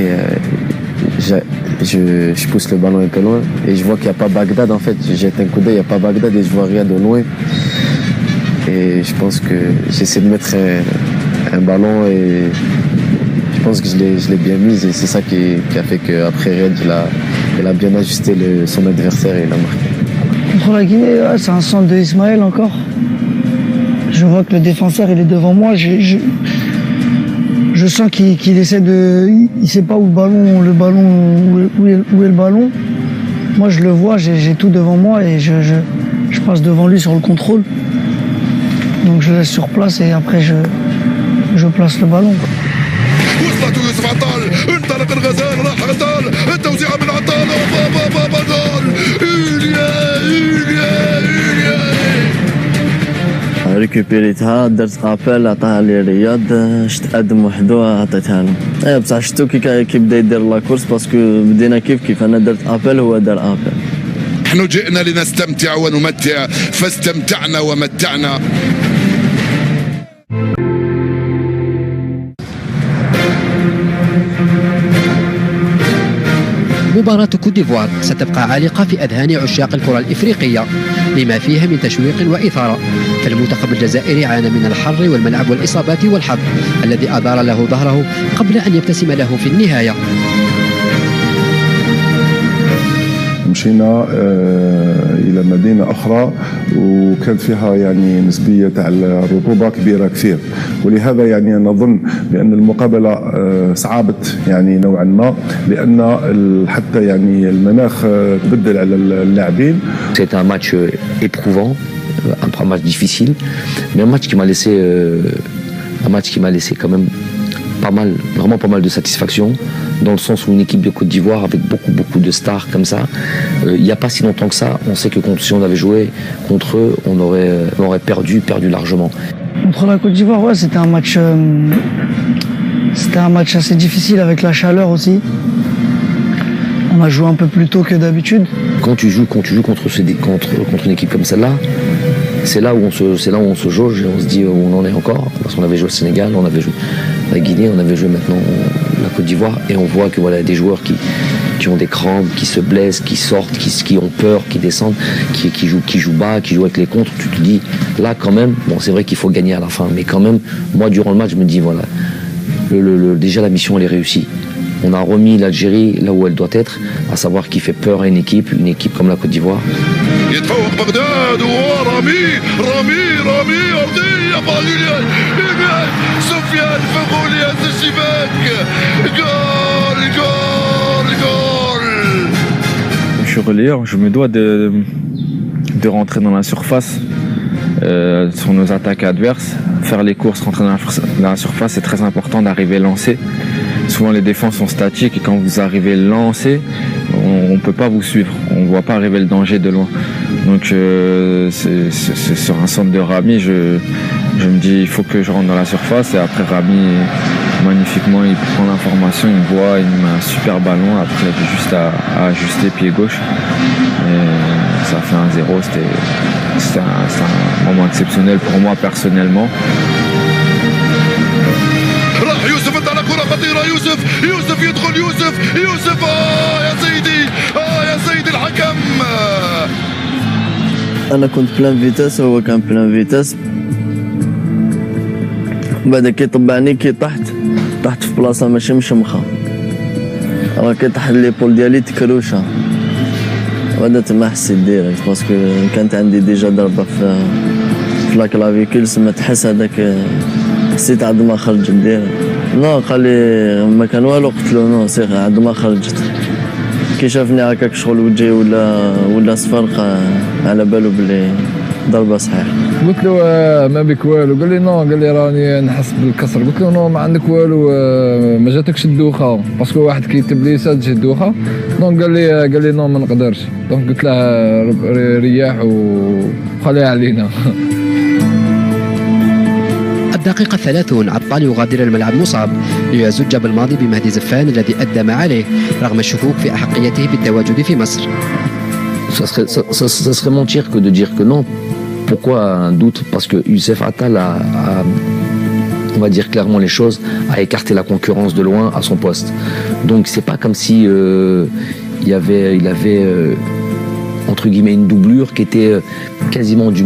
Et je pousse le ballon un peu loin. Et je vois qu'il n'y a pas Bagdad, en fait. Je jette un coup d'œil, il n'y a pas Bagdad et je vois Riyad au loin. Et je pense que j'essaie de mettre un ballon et je pense que je l'ai bien mise. Et c'est ça qui a fait qu'après Riyad, il a bien ajusté son adversaire et il a marqué. Contre la Guinée, c'est un centre de Ismaël encore. Je vois que le défenseur il est devant moi. Je sens qu'il essaie de. Il sait pas où est le ballon. Moi je le vois, j'ai tout devant moi et je passe devant lui sur le contrôle. Donc je laisse sur place et après je place le ballon. وصلت يوسف عطال انطلق الغزال راح عطال التوزيعة من عطال جول ريكوبيريتها درت ابل عطاها لي رياض تقدم وحدو عطيتها له. بصح شفتو كي بدا يدير لا كورس باسكو بدينا كيف انا درت ابل هو دار ابل. نحن جئنا لنستمتع ونمتع فاستمتعنا ومتعنا. مباراة كوت ديفوار ستبقى عالقة في أذهان عشاق الكرة الإفريقية لما فيها من تشويق وإثارة. فالمنتخب الجزائري عانى من الحر والملعب والإصابات والحظ الذي أدار له ظهره قبل أن يبتسم له في النهاية. مشينا الى مدينه اخرى وكانت فيها يعني نسبيه تاع الرطوبه كبيره كثير ولهذا يعني نظن بان المقابله صعبت يعني نوعا ما لان حتى يعني المناخ تبدل على اللاعبين. C'est un match éprouvant, un match difficile, mais un match qui m'a laissé quand même vraiment pas mal de satisfaction, dans le sens où une équipe de Côte d'Ivoire avec beaucoup de stars comme ça, il n'y a pas si longtemps que ça, on sait que si on avait joué contre eux, on aurait perdu largement. Contre la Côte d'Ivoire, ouais, c'était un match assez difficile avec la chaleur aussi. On a joué un peu plus tôt que d'habitude. Quand tu joues contre une équipe comme celle-là, c'est là où on se jauge et on se dit où on en est encore. Parce qu'on avait joué au Sénégal, on avait joué la Guinée, on avait joué maintenant la Côte d'Ivoire et on voit que voilà des joueurs qui ont des crampes, qui se blessent, qui sortent, qui ont peur, qui descendent, qui jouent bas, qui jouent avec les contres. Tu te dis là quand même, bon c'est vrai qu'il faut gagner à la fin, mais quand même moi durant le match je me dis voilà déjà la mission elle est réussie. On a remis l'Algérie là où elle doit être, à savoir qui fait peur à une équipe comme la Côte d'Ivoire. يتفوق بغداد ورامي أرضية فاضلة سفيان فغولي هز الشباك جول. Je suis relayeur, je me dois de rentrer dans la surface sur nos attaques adverses, faire les courses, rentrer dans la surface, c'est très important d'arriver lancé. Souvent les défenses sont statiques et quand vous arrivez lancé, on ne peut pas vous suivre, on ne voit pas arriver le danger de loin. Donc c'est sur un centre de Rami, je me dis il faut que je rentre dans la surface et après Rami magnifiquement il prend l'information, il me voit, il me met un super ballon, après il a juste à ajuster pied gauche et ça fait 1-0, c'était un moment exceptionnel pour moi personnellement. يوسف على كرة خطيرة يوسف يدخل يوسف يا سيدي انا كنت بلان فيتاس وهو كان بلان فيتاس. بعد كي طبعني كي طحت في بلاصه ماشي مشمخه، راه كي طاح ليبول ديالي تكروشه، وهذا تما حسيت ديريكت باسكو كانت عندي ديجا ضربه في لاكلافيكول، سما تحس هذاك حسيت عندما خرجت ديريكت. نو قال لي ما كان والو، قلت له نو سير عندما خرجت. كي شافني هكاك شغل وجهي ولا صفر على بالو بلي ضربه صحيح. قلت له ما بك والو؟ قال لي نو، قال لي راني نحس بالكسر. قلت له نو ما عندك والو، ما جاتكش الدوخه باسكو واحد كيكتب لي تجي الدوخه. دونك قال لي نو ما نقدرش. دونك قلت له رياح وخليها علينا. الدقيقة 30 عطال يغادر الملعب مصاب ليزج بالماضي بمهدي زفان الذي أدى ما عليه رغم الشكوك في أحقيته بالتواجد في مصر. Ça serait mentir que de dire que non. Pourquoi un doute? Parce que Youssef Attal a, on va dire clairement les choses, a écarté la concurrence de loin à son poste. Donc c'est pas comme si il avait entre guillemets une doublure qui était quasiment du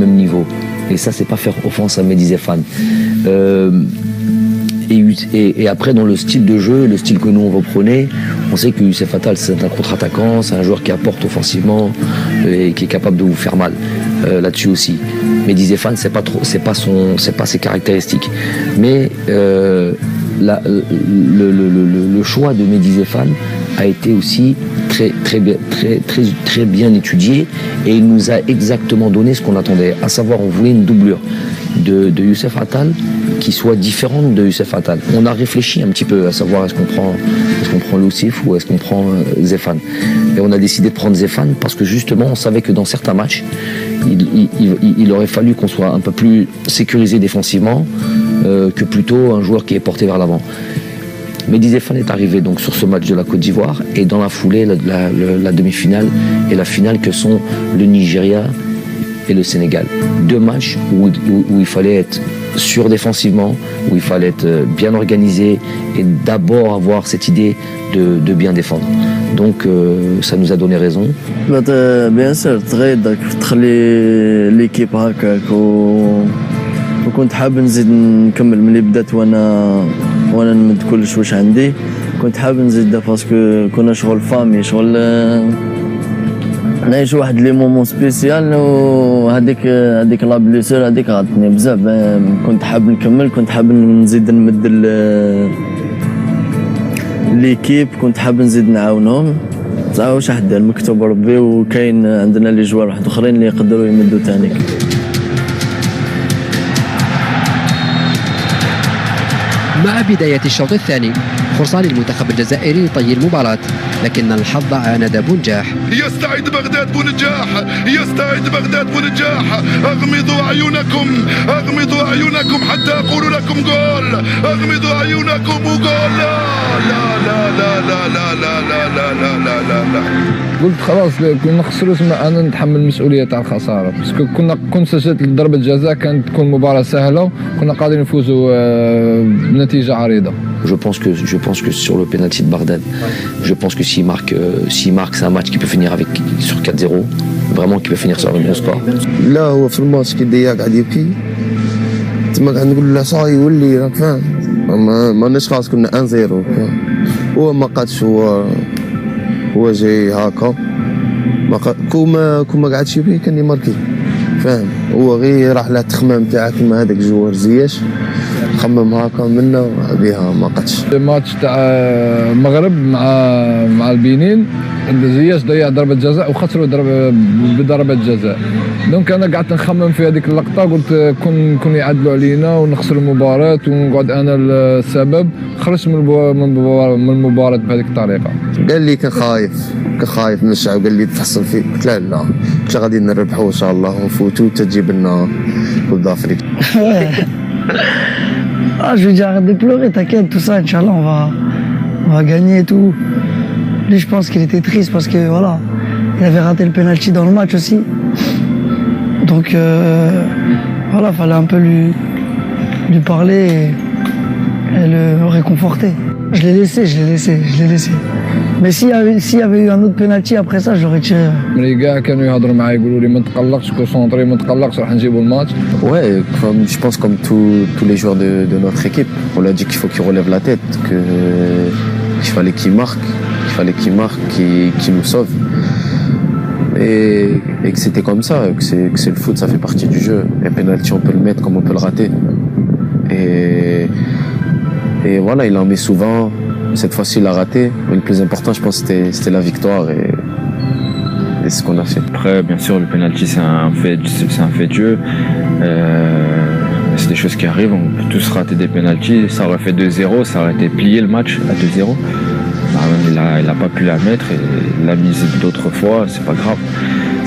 même niveau. Et ça, c'est pas faire offense à Mehdi Zéphane. Et après, dans le style de jeu, le style que nous on reprenait, on sait que Youssef Attal c'est un contre-attaquant, c'est un joueur qui apporte offensivement et qui est capable de vous faire mal là-dessus aussi. Mehdi Zéphane, c'est pas ses caractéristiques. Mais le choix de Mehdi Zéphane a été aussi très bien étudié et il nous a exactement donné ce qu'on attendait, à savoir on voulait une doublure de Youssef Attal qui soit différente de Youssef Attal. On a réfléchi un petit peu à savoir est-ce qu'on prend Loussif ou est-ce qu'on prend Zéphane. Et on a décidé de prendre Zéphane parce que justement on savait que dans certains matchs il aurait fallu qu'on soit un peu plus sécurisé défensivement que plutôt un joueur qui est porté vers l'avant. Mehdi Zéphane est arrivé donc sur ce match de la Côte d'Ivoire et dans la foulée la demi-finale et la finale que sont le Nigeria et le Sénégal. Deux matchs où il fallait être sûr défensivement, où il fallait être bien organisé et d'abord avoir cette idée de bien défendre. Donc ça nous a donné raison. Bien sûr, تخلي l'équipe هكاك وكنت حاب نزيد نكمل ملي بدات وانا نمد كلش واش عندي. كنت حاب نزيد باسكو كنا شغل فامي، شغل نعيش واحد لي مومون سبيسيال، وهذيك لا بليسور هذيك غادتني بزاف. كنت حاب نكمل، كنت حاب نزيد نمد ليكيب، كنت حاب نزيد نعاونهم. صافي واش راح دير، مكتوب ربي، وكاين عندنا لي جوار واحد اخرين اللي يقدروا يمدوا ثاني. مع بداية الشوط الثاني فرصة للمنتخب الجزائري لطي المباراة، لكن الحظ عاند بونجاح. يستعيد بغداد بونجاح، يستعيد بغداد بونجاح. اغمضوا اعينكم حتى اقول لكم جول. اغمضوا اعينكم وجول. لا لا لا لا لا لا لا لا لا لا لا لا. قلت خلاص كنا نخسروا، انا نتحمل المسؤوليه تاع الخساره، باسكو كنت سجلت ضربه جزاء كانت تكون مباراه سهله وكنا قادرين نفوزوا بنتيجه عريضه. Je pense que sur le penalty de Bardane, je pense que s'il marque, c'est un match qui peut finir sur 4-0, vraiment qui peut finir sur un bon score. لا هو في الماتش كي ديا قاعد يبكي تما قاعد نقول له صاي ولي، راك فاهم، ماناش خلاص كنا 1-0. هو ما قادش، هو جاي هاكا كوما قعدش يبكي كان يماركي، فاهم. هو غير راح له التخمام تاعك كيما هذاك جوار زياش خمم هاكا منا بها ما قدش. الماتش تاع المغرب مع البنين زياش ضيع ضربة جزاء وخسروا بضربة جزاء. دونك انا قعدت نخمم في هذيك اللقطة، قلت كون يعدلوا علينا ونخسروا المباراة ونقعد انا السبب. خرجت من المباراة بهذيك الطريقة. قال لي كان خايف من الشعب، قال لي تحصل فيه. قلت لا قلت غادي نربحوا ان شاء الله ونفوتوا تجيب لنا كوب d'Afrique. Je lui dis arrête de pleurer, t'inquiète, tout ça, Inch'Allah, on va gagner et tout. Lui, je pense qu'il était triste parce que voilà, il avait raté le penalty dans le match aussi. Donc voilà, fallait un peu lui parler et venait le réconforter. Je l'ai laissé. Mais s'il y avait eu un autre penalty après ça, j'aurais tiré. Les gars كانوا يهضروا معايا يقولوا لي ما تقلقش كونسونطري ما تقلقش راح نجيبوا الماتش. Ouais, je pense comme tous les joueurs de notre équipe. On lui a dit qu'il faut qu'il relève la tête, qu'il fallait qu'il marque, qu'il nous sauve. Et que c'était comme ça, que c'est le foot, ça fait partie du jeu. Un penalty, on peut le mettre comme on peut le rater. Et voilà, il en met souvent. Cette fois-ci, il a raté. Mais le plus important, je pense, c'était la victoire et c'est ce qu'on a fait. Après, bien sûr, le penalty, c'est un fait de jeu. C'est des choses qui arrivent. On peut tous rater des penaltys. Ça aurait fait 2-0, ça aurait été plié le match à 2-0. Il n'a pas pu la mettre et il l'a mise d'autres fois, c'est pas grave.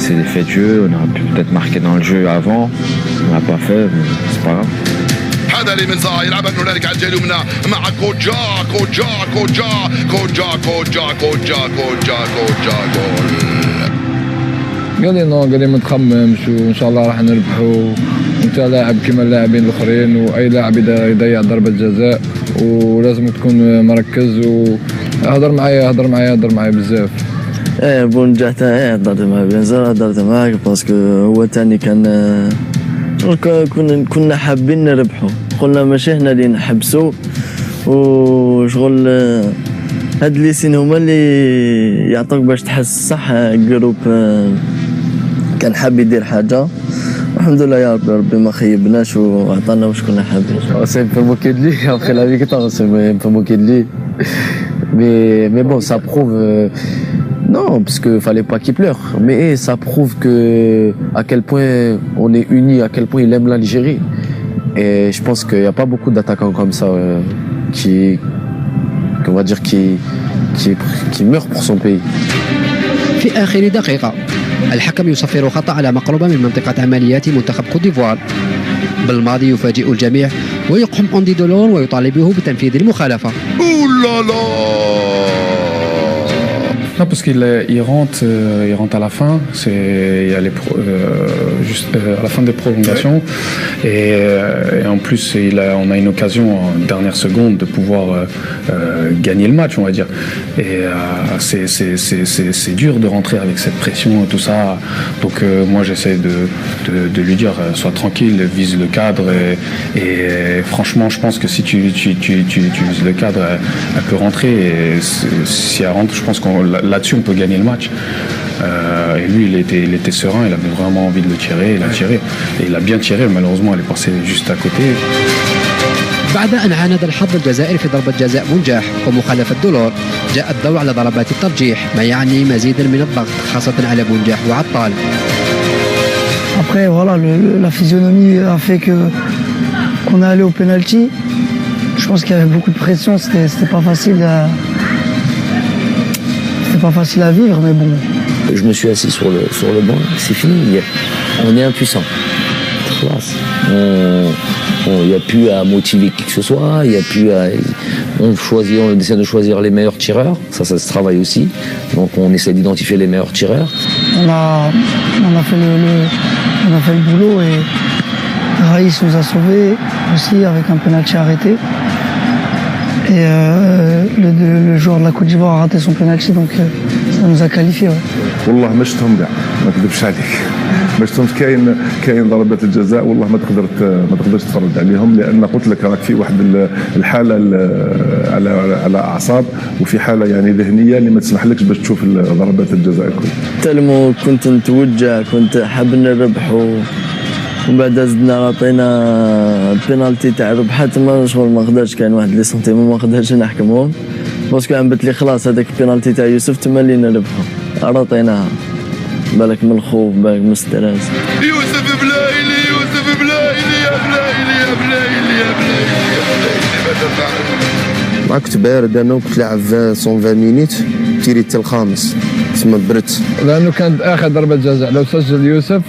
C'est des faits de jeu, on aurait pu peut-être marquer dans le jeu avant, on l'a pas fait, mais c'est pas grave. هذا اللي من صار يلعبها من هنالك على الجهه اليمنى مع كوجا جول. قال لي نو، قال لي ما تخممش وان شاء الله راح نربحوا، وانت لاعب كما اللاعبين الاخرين، واي لاعب يضيع ضربه جزاء ولازم تكون مركز. وهضر معايا بزاف. بونجا تاعي هضرت معاه بيان، هضرت معاه باسكو هو تاني كنا حابين نربحوا، قلنا ماشي هنا اللي نحبسوا وشغل هاد لي سين هما اللي يعطوك باش تحس صح. جروب كان حاب يدير حاجه، الحمد لله يا ربي ما خيبناش وعطانا واش كنا حابين. C'est un peu moqué de lui après la victoire, c'est un peu moqué de lui. Mais bon, ça prouve non, parce que fallait pas qu'il pleure, mais ça prouve que à quel point on est unis, à quel point il aime l'Algérie. Et je pense qu'il n'y a pas beaucoup d'attaquants comme ça qu'on va dire qui meurent pour son pays. في آخر دقيقة الحكم يصفر خطأ على مقربة من منطقة عمليات منتخب كوت ديفوار. بالماضي يفاجئ الجميع ويقحم أوندي دولون ويطالبه بتنفيذ المخالفة. Non, parce qu'il rentre à la fin, il y a juste à la fin des prolongations, et en plus on a une occasion en dernière seconde de pouvoir gagner le match, on va dire. Et c'est dur de rentrer avec cette pression et tout ça. Donc moi j'essaie de lui dire sois tranquille, vise le cadre, et franchement je pense que si tu vises le cadre, elle peut rentrer, et si elle rentre, je pense qu'on là-dessus on peut gagner le match. Et lui il était serein, il avait vraiment envie de le tirer, il a tiré et il a bien tiré, malheureusement elle est passée juste à côté. بعد أن عاند الحظ الجزائري في ضربة جزاء منجح ومخالفة دولور، جاء الدور على ضربات الترجيح، ما يعني مزيدا من الضغط خاصة على بونجاح وعطال. Après voilà, la physionomie a fait qu'on est allé au penalty. Je pense qu'il y avait beaucoup de pression, c'était pas facile à vivre, mais bon. Je me suis assis sur le banc, c'est fini, on est impuissant. Il n'y a plus à motiver qui que ce soit, il y a plus à... on essaie de choisir les meilleurs tireurs, ça se travaille aussi, donc on essaie d'identifier les meilleurs tireurs. On a fait le boulot, et Raïs nous a sauvés aussi avec un penalty arrêté. Et le joueur de la Côte d'Ivoire a raté son penalty, donc ça nous a qualifié. والله ما شفتهم كاع، ما نكذبش عليك، ما شفتهمش. كاين ضربات الجزاء والله ما تقدرش تفرج عليهم، لان قلت لك راك في واحد الحاله على اعصاب، وفي حاله يعني ذهنيه اللي ما تسمحلكش باش تشوف ضربات الجزاء الكل. تلمو كنت نتوجع، كنت حاب نربح، وبعد زدنا عطينا البينالتي تاع الربحه، تما شغل ما قدرش، كاين واحد لي سونتيمون ما قدرش نحكمهم، باسكو عمبت لي خلاص هذاك البينالتي تاع يوسف تما اللي نربحو، عطيناها بالك من الخوف، بالك من الستريس. يوسف بلايلي يا بلايلي ما كنت بارد انا، وكنت لاعب 120 مينيت، تيري حتى الخامس تما بردت، لانه كانت اخر ضربه جزاء. لو سجل يوسف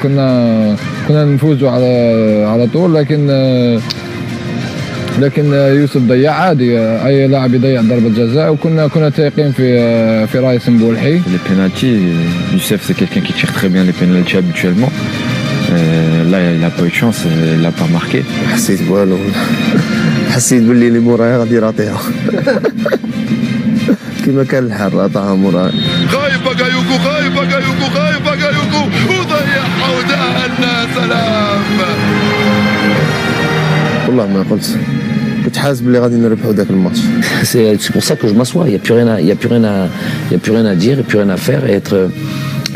كنا نفوزوا على طول، لكن يوسف ضيع عادي، اي لاعب يضيع ضربه جزاء، وكنا تايقين في رايس مبولحي. Les pénaltys, Youssef c'est quelqu'un qui tire très bien les pénaltys habituellement. Là il n'a pas eu de chance, il n'a pas marqué. حسيت والو حسيت باللي اللي مورايا غادي يراطيها كما كان الحال عطاها مورايا. غايب باكايوكو وضيعها ودهنا. سلام. والله ما قلت، كنت حاسس باللي غادي نربحوا ذاك الماتش. C'est pour ça que je m'assois. Il y a plus rien à dire, et plus rien à faire, et être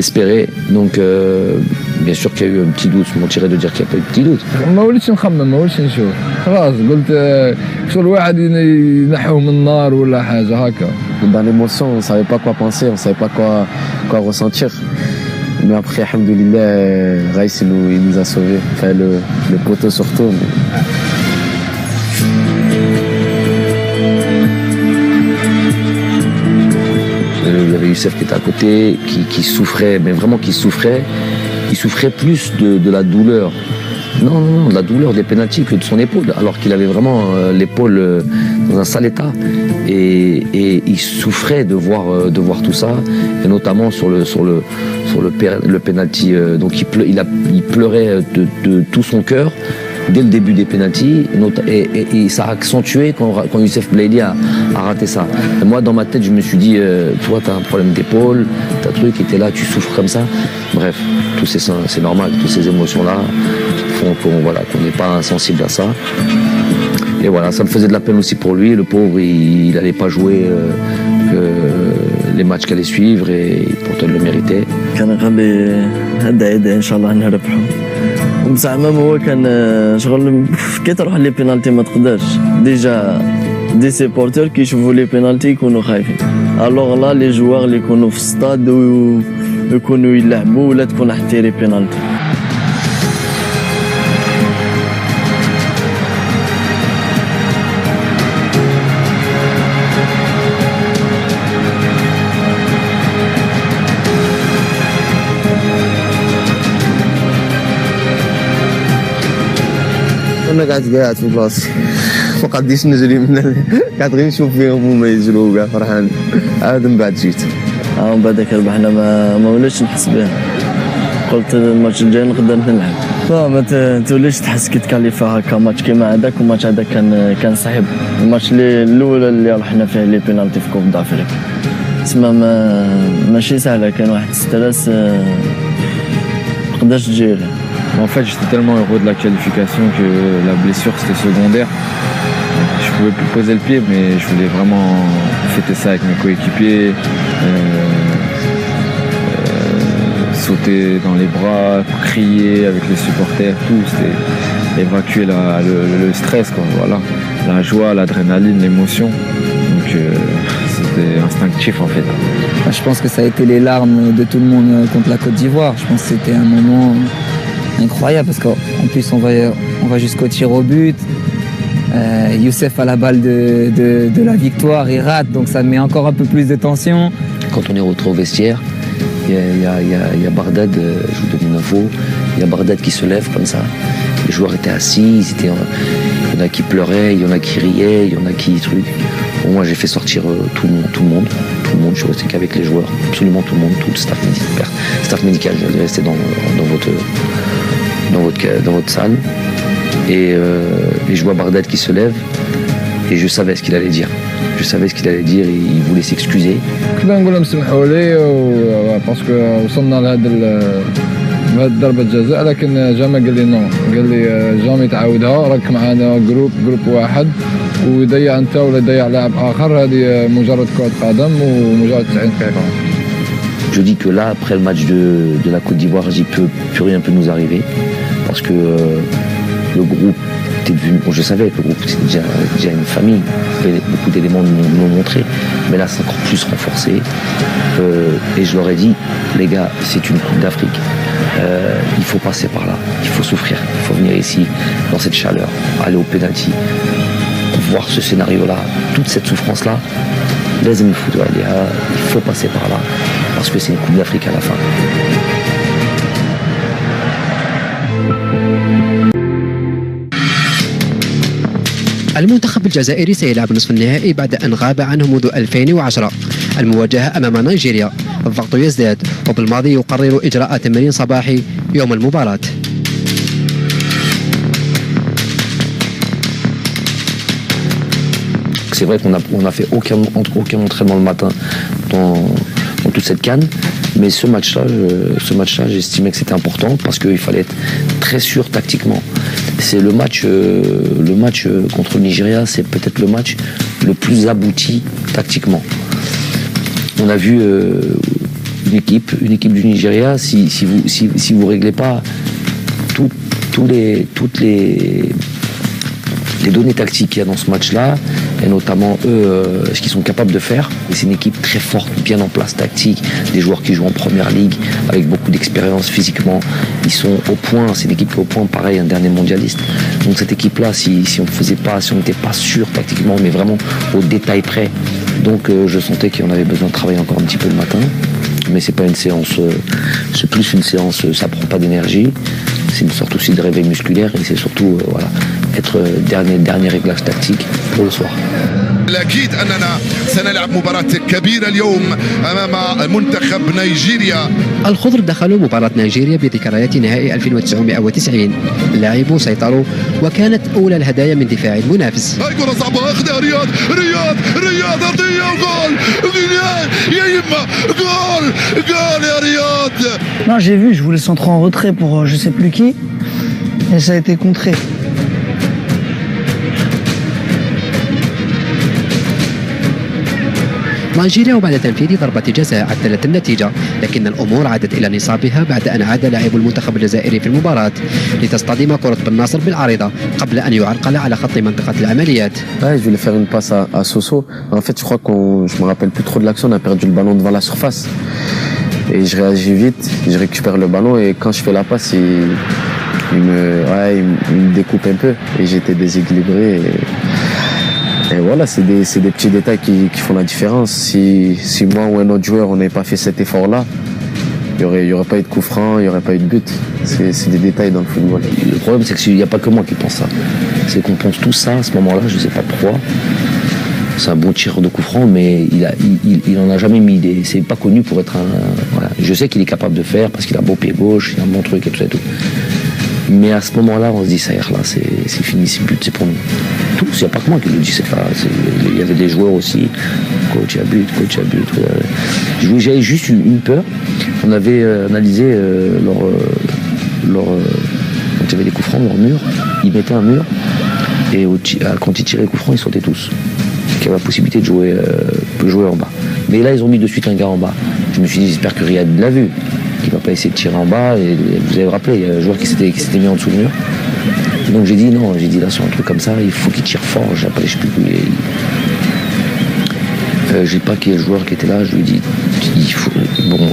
espéré. Donc bien sûr qu'il y a eu un petit doute. Je mentirais de dire qu'il n'y a pas eu de petit doute. ما وليتش نخمم، ما وليتش نشوف، خلاص قلت شغل واحد ينحوه من النار ولا حاجه هكا. Dans l'émotion, on ne savait pas quoi penser, on ne savait pas quoi ressentir. Mais après, alhamdoulilah, Raïs il nous a sauvés. Enfin, le poteau surtout. Il y avait Youssef qui était à côté, qui souffrait, mais vraiment qui souffrait. Il souffrait plus de la douleur. Non, de la douleur des pénaltys que de son épaule, alors qu'il avait vraiment l'épaule dans un sale état. Et il souffrait de voir tout ça, et notamment sur le pénalty. Donc il pleurait de tout son cœur dès le début des pénaltys, et ça a accentué quand Youssef Blaili a raté ça. Et moi, dans ma tête, je me suis dit, toi, t'as un problème d'épaule, t'as un truc, et t'es là, tu souffres comme ça. Bref, c'est normal, toutes ces émotions-là font qu'on n'est pas insensible à ça. Et voilà, ça me faisait de la peine aussi pour lui. Le pauvre, il n'allait pas jouer les matchs qui allaient suivre, et pourtant il le méritait. زعما هو كان شغل كي تروح لي بينالتي ما تقدرش ديجا دي سيبورتور كيشوفوا لي بينالتي يكونوا خايفين، الوغ لا لي جوار اللي يكونوا في الستاد ويكونوا يلعبوا ولا تكون حتيري بينالتي. انا قاعد في بلاصتي ما قاديش نجري قاعد غير نشوف فيهم هما يجروا كاع فرحان. عاد من بعد جيت من بعد داك ربحنا ما وليتش نحس به، قلت الماتش الجاي نقدر نلعب. ما توليش تحس كي تكاليفا هكا ماتش كيما هذاك، والماتش هذاك كان صعيب. الماتش الاول اللي رحنا فيه لي بينالتي في كوب دافريك تسمى ماشي سهله، كان واحد ستريس ما تقدرش تجيري. En fait, j'étais tellement heureux de la qualification que la blessure c'était secondaire. Je pouvais plus poser le pied, mais je voulais vraiment fêter ça avec mes coéquipiers, sauter dans les bras, crier avec les supporters, tout. C'était évacuer le stress, quoi. Voilà, la joie, l'adrénaline, l'émotion. Donc c'était instinctif en fait. Je pense que ça a été les larmes de tout le monde contre la Côte d'Ivoire. Je pense que c'était un moment incroyable parce qu'en plus on va jusqu'au tir au but. Youssef a la balle de la victoire, il rate, donc ça met encore un peu plus de tension. Quand on est rentré au vestiaire, il y a Bardad, je vous donne une info, il y a Bardad qui se lève comme ça. Les joueurs étaient assis, il y en a qui pleuraient, il y en a qui riaient, il y en a qui truc. Bon, moi j'ai fait sortir tout le monde, je suis resté qu'avec les joueurs, absolument tout le monde, tout le staff médical, je vais rester dans votre salle, et je vois Bardad qui se lève, et je savais ce qu'il allait dire. Et il voulait s'excuser. كنا نقول لهم سمحوا لي باسكو وصلنا لهذا ضربة جزاء، لكن جامع قال لي نو، قال لي جامي تعاودها، راك معنا جروب واحد، ويضيع انت ولا يضيع لاعب اخر، هذه مجرد كرة قدم ومجرد 90 دقيقة. Je dis que là, après le match de la Côte d'Ivoire, plus rien peut nous arriver, parce que le groupe était devenu, bon, je savais que le groupe c'était déjà une famille, beaucoup d'éléments nous l'ont montré, mais là c'est encore plus renforcé, et je leur ai dit, les gars, c'est une Coupe d'Afrique, il faut passer par là, il faut souffrir, il faut venir ici, dans cette chaleur, aller au penalty, voir ce scénario-là, toute cette souffrance-là, il faut passer par là, parce que c'est une Coupe d'Afrique à la fin. المنتخب الجزائري سيلعب نصف النهائي بعد أن غاب عنه منذ 2010. المواجهة أمام نيجيريا، الضغط يزداد، وبالماضي يقرر إجراء تمرين صباحي يوم المباراة. C'est vrai qu'on a fait aucun entraînement le matin dans toute cette CAN, mais ce match-là, j'estimais que c'était important parce qu'il fallait être très sûr tactiquement. C'est le match contre le Nigeria, c'est peut-être le match le plus abouti tactiquement. On a vu une équipe du Nigeria, si vous réglez pas toutes les données tactiques qu'il y a dans ce match-là, et notamment eux, ce qu'ils sont capables de faire. Et c'est une équipe très forte, bien en place tactique, des joueurs qui jouent en première ligue, avec beaucoup d'expérience physiquement. Ils sont au point, c'est une équipe qui est au point, pareil, un dernier mondialiste. Donc cette équipe-là, si on n'était pas sûr tactiquement, mais vraiment au détail près, donc je sentais qu'on avait besoin de travailler encore un petit peu le matin. Mais c'est pas une séance, c'est plus une séance, ça prend pas d'énergie, c'est une sorte aussi de réveil musculaire et c'est surtout être dernier réglage tactique pour le soir. الأكيد أننا سنلعب مباراة كبيرة اليوم أمام منتخب نيجيريا. الخضر دخلوا مباراة نيجيريا بذكريات نهائي 1990. لعبوا سيطروا وكانت أولى الهدايا من دفاع المنافس. هاي كرة صعبة أخذها رياض أرضية وجول يا يما جول يا رياض. Non, j'ai vu, je voulais centrer en retrait pour je sais plus qui et ça a été contré. نيجيريا وبعد تنفيذ ضربة جزاء عدلت النتيجة، لكن الأمور عادت إلى نصابها بعد أن عاد لاعب المنتخب الجزائري في المباراة لتصطدم كرة بن ناصر بالعارضة قبل أن يعرقل على خط منطقة العمليات. Ouais, je voulais faire une passe à Soso. En fait, je crois je me rappelle plus trop de l'action. On a perdu le ballon devant la surface. Et je réagis vite, je récupère le ballon et quand je fais la passe, il me découpe un peu et j'étais déséquilibré. Et voilà, c'est des petits détails qui font la différence. Si moi ou un autre joueur, on n'avait pas fait cet effort-là, il n'y aurait pas eu de coup franc, il n'y aurait pas eu de but. C'est des détails dans le football. Le problème, c'est qu'il n'y a pas que moi qui pense ça. C'est qu'on pense tout ça à ce moment-là, je ne sais pas pourquoi. C'est un bon tireur de coup franc, mais il en a jamais mis. C'est pas connu pour être un. Voilà. Je sais qu'il est capable de faire parce qu'il a un beau pied gauche, il a un bon truc et tout ça et tout. Mais à ce moment-là, on se dit ça y est, là, c'est fini, c'est but, c'est pour nous. Tous, il n'y a pas que moi qui le dis, il y avait des joueurs aussi. Coach à but. J'avais juste une peur. On avait analysé quand il y avait des coups francs, leur mur. Ils mettaient un mur et quand ils tiraient les coups francs, ils sautaient tous. Il y avait la possibilité de jouer en bas. Mais là, ils ont mis de suite un gars en bas. Je me suis dit, j'espère que Riyad l'a vu, qu'il ne va pas essayer de tirer en bas. Et vous avez rappelé, il y a un joueur qui s'était mis en dessous du mur. Donc j'ai dit non, là sur un truc comme ça, il faut qu'il tire fort. Je sais plus où je sais pas qui est le joueur qui était là. Je lui ai dit,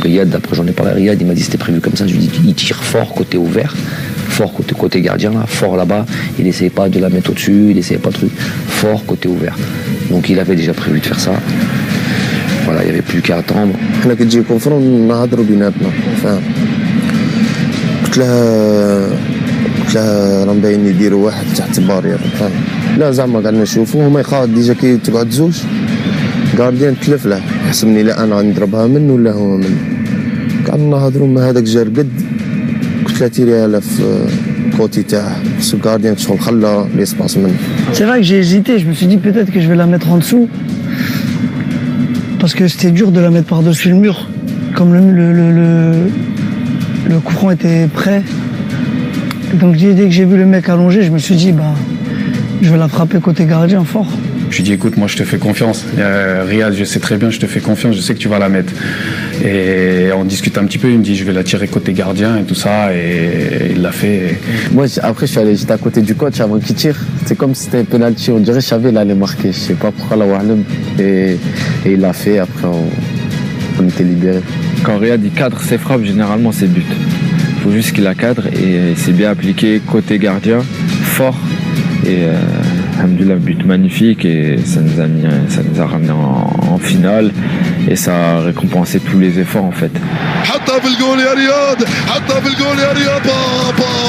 Riyad, d'après j'en ai parlé à Riyad, il m'a dit c'était prévu comme ça. Je lui ai dit, il tire fort côté ouvert. Fort côté gardien, là, fort là-bas, il n'essayait pas de la mettre au-dessus, il n'essayait pas de truc, fort côté ouvert. Donc il avait déjà prévu de faire ça. Voilà, il n'y avait plus qu'à attendre. احنا كي تجي كونفرون نهضروا بيناتنا فاهم. قلت لها راه مبين يديروا واحد تحت البارير فاهم. لا زعما قعدنا نشوفوا هما يخاف ديجا كي تقعد زوج غارديان تلف له يحسبني لا انا غنضربها منه ولا هو منه. قعدنا نهضروا ما هذاك جا رقد قلت له تيريها في كوتي تاعه خصو الغارديان شغل خلى ليسباس منه. C'est vrai que j'ai hésité, je me suis dit peut-être que je vais la mettre en dessous parce que c'était dur de la mettre par-dessus le mur comme le coup franc était prêt. Donc dès que j'ai vu le mec allongé, je me suis dit je vais la frapper côté gardien fort. Je lui ai dit écoute, moi je te fais confiance. Riyad, je sais très bien, je te fais confiance, je sais que tu vas la mettre. Et on discute un petit peu, il me dit je vais la tirer côté gardien et tout ça, et il l'a fait. Moi après j'étais à côté du coach avant qu'il tire. C'est comme si c'était un penalty, on dirait que je savais il allait marquer. Je sais pas pourquoi la Wahlem. Et il l'a fait, après on était libérés. Quand Riyad il cadre ses frappes, généralement c'est but. Il faut juste qu'il la cadre et c'est bien appliqué côté gardien, fort. Et alhamdoulilah, but magnifique et ça nous a ramené en finale et ça a récompensé tous les efforts en fait. حطها في الجول يا رياض، حطها في الجول يا رياض، جول.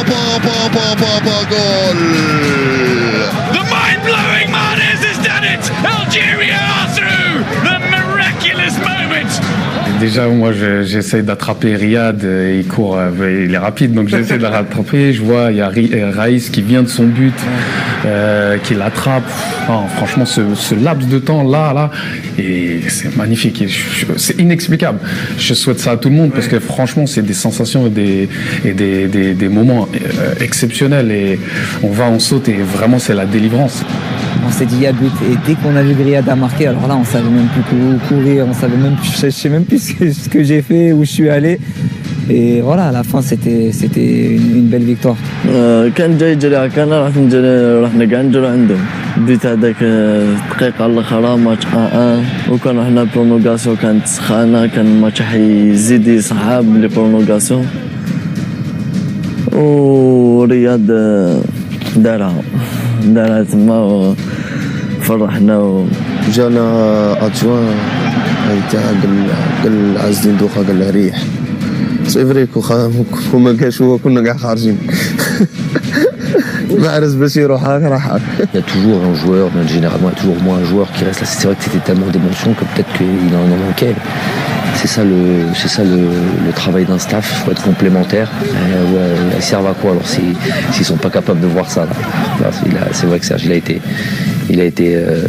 The mind-blowing Mahrez has done it. Algeria are through. The miraculous moment. déjà, moi, j'essaie d'attraper Riyad. Il court, il est rapide, donc j'essaie de le rattraper. Je vois, il y a Raïs qui vient de son but, qui l'attrape. Enfin, franchement, ce laps de temps là, et c'est magnifique. C'est inexplicable. Je souhaite ça à tout le monde parce que franchement, c'est des sensations et des moments exceptionnels. Et on saute et vraiment, c'est la délivrance. On s'est dit il y a but et dès qu'on a vu Riyad à marquer, alors là on savait même plus courir, on savait même plus, je sais même plus ce que j'ai fait, où je suis allé. Et voilà, à la fin c'était une belle victoire. كان جاي يجري هكانا رحنا كاع نجرو عندهم بديت هذاك الدقيقة الأخرى ماتش 1-1 وكان رحنا برونوغاسيون كانت سخانة كان الماتش حيزيد يصعب لي برونوغاسيون ورياض دارها تما وفرحنا جانا ادجوان تاع قال عز الدين دوخه قال له ريح سي فري كون ما كاش هو كنا كاع خارجين محرز باش يروح راح. Il y a toujours un joueur, généralement il y a toujours moins un joueur qui reste là. C'est vrai que c'était tellement d'émotions que peut-être qu'il en manquait. C'est ça le travail d'un staff, il faut être complémentaire. Ils servent à quoi alors s'ils sont pas capables de voir ça là. C'est vrai que Serge il a été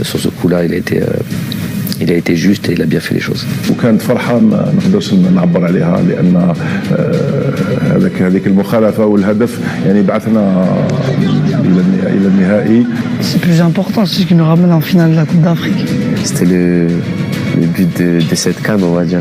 sur ce coup-là, il a été juste et il a bien fait les choses. وكانت فرحة ما نقدرش نعبر عليها لأن هذيك المخالفة والهدف يعني بعثنا إلى النهائي. C'est plus important, c'est ce qui nous ramène en finale de la Coupe d'Afrique. C'était le but de cette CAN, on va dire.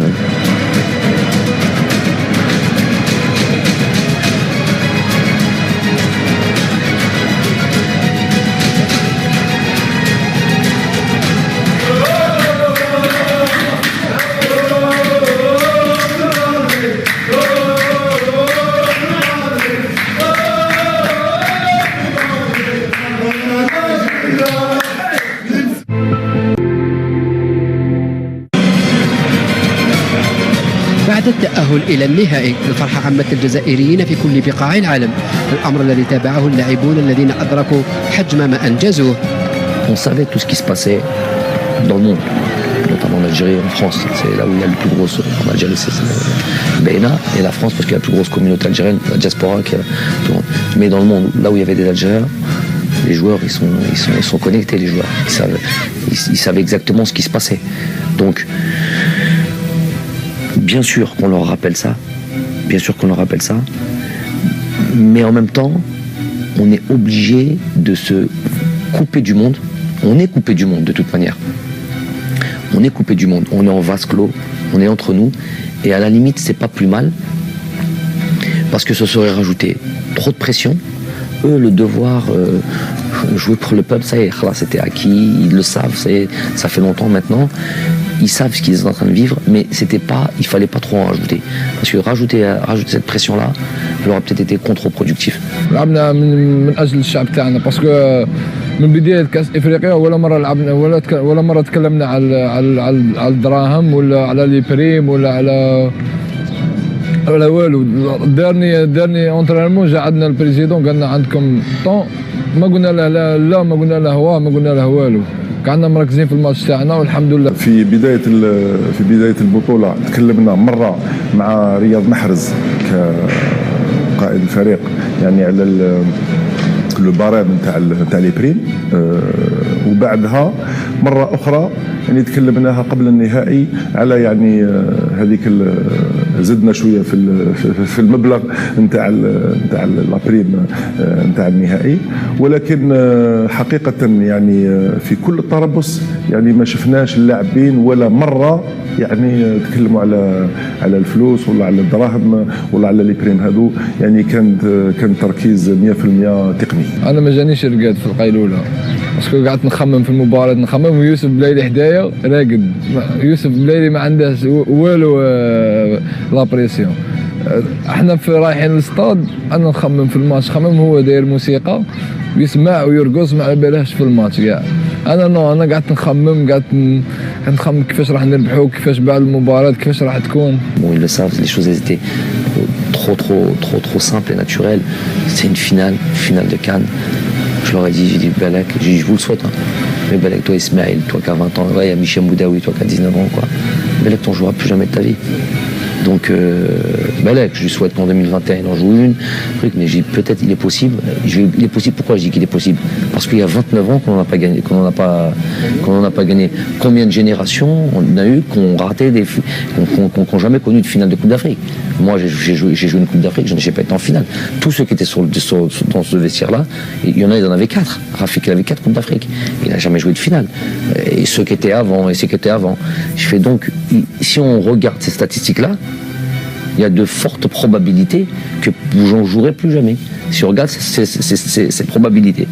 بعد التأهل إلى النهائي الفرحة عمت الجزائريين في كل بقاع العالم، الأمر الذي تابعه اللاعبون الذين أدركوا حجم ما أنجزوه. On savait tout ce qui se passait dans le monde, notamment en Algérie et en France. C'est là où il y a le plus gros. En Algérie, c'est Beina et la France parce qu'il y a la plus grosse communauté algérienne, la diaspora. Mais dans le monde, là où il y avait des Algériens, les joueurs, ils sont connectés, les joueurs. Ils savaient exactement ce qui se passait. Donc, bien sûr qu'on leur rappelle ça, mais en même temps, on est obligé de se couper du monde. On est coupé du monde de toute manière. On est coupé du monde, on est en vase clos, on est entre nous, et à la limite, c'est pas plus mal, parce que ce serait rajouter trop de pression. Eux, le devoir jouer pour le peuple, ça y est, c'était acquis, ils le savent, ça fait longtemps maintenant. Ils savent ce qu'ils sont en train de vivre, mais il fallait pas trop en rajouter. Parce que rajouter cette pression-là, elle aurait peut-être été contre-productif. لعبنا من أجل الشعب تاعنا باسكو من بداية كأس إفريقيا ولا مرة لعبنا ولا مرة تكلمنا على الدراهم ولا على لي بريم ولا على والو. دارني اونترينمون جا عندنا البريزيدون قالنا عندكم طون، ما قلنا له لا ما قلنا له هو ما قلنا له والو، كنا مركزين في الماتش تاعنا والحمد لله. في بداية البطولة تكلمنا مرة مع رياض محرز كقائد الفريق يعني على لو بارام نتاع لي بريم، وبعدها مرة أخرى يعني تكلمناها قبل النهائي على يعني هذيك زدنا شويه في المبلغ نتاع لابريم نتاع النهائي، ولكن حقيقه يعني في كل التربص يعني ما شفناش اللاعبين ولا مره يعني تكلموا على الفلوس ولا على الدراهم ولا على لي بريم هذو، يعني كان تركيز 100% تقني. انا ما جانيش رقاد في القيلوله باسكو قعدت نخمم في المباراه ويوسف بلايلي حدايا راقد. يوسف بلايلي ما عندهش والو لابريسيون. احنا في رايحين للستاد انا نخمم في الماتش، خمم هو داير موسيقى يسمع ويرقص ما على بالهش في الماتش كاع. انا قعدت نخمم كيفاش راح نربحوا، كيفاش بعد المباراه كيفاش راح تكون. Bon, ils le savent, les choses étaient trop simples et naturelles. C'est une finale de CAN. Je leur ai dit, j'ai dit Balak, je vous le souhaite, hein. Mais Balak, toi Ismaël, toi qui as 20 ans, ouais, il y a Michel Boudaoui, toi qui as 19 ans, quoi. Belek, t'en joueras plus jamais de ta vie. Donc, Belek, je lui souhaite qu'en 2021, il en joue une. Mais j'ai dit, peut-être il est possible. Il est possible, pourquoi je dis qu'il est possible? Parce qu'il y a 29 ans qu'on n'en a pas gagné. Qu'on n'en a pas gagné. Combien de générations on a eu qui ont raté qui n'ont jamais connu de finale de Coupe d'Afrique? Moi, j'ai joué une Coupe d'Afrique, je n'ai pas été en finale. Tous ceux qui étaient dans ce vestiaire-là, il y en a, il en avait 4. Rafik, il avait 4 Coupes d'Afrique. Il n'a jamais joué de finale. Et ceux qui étaient avant, et ceux qui étaient avant. Je fais donc, si on regarde ces statistiques-là, il y a de fortes probabilités que j'en jouerai plus jamais. Si on regarde ces probabilités.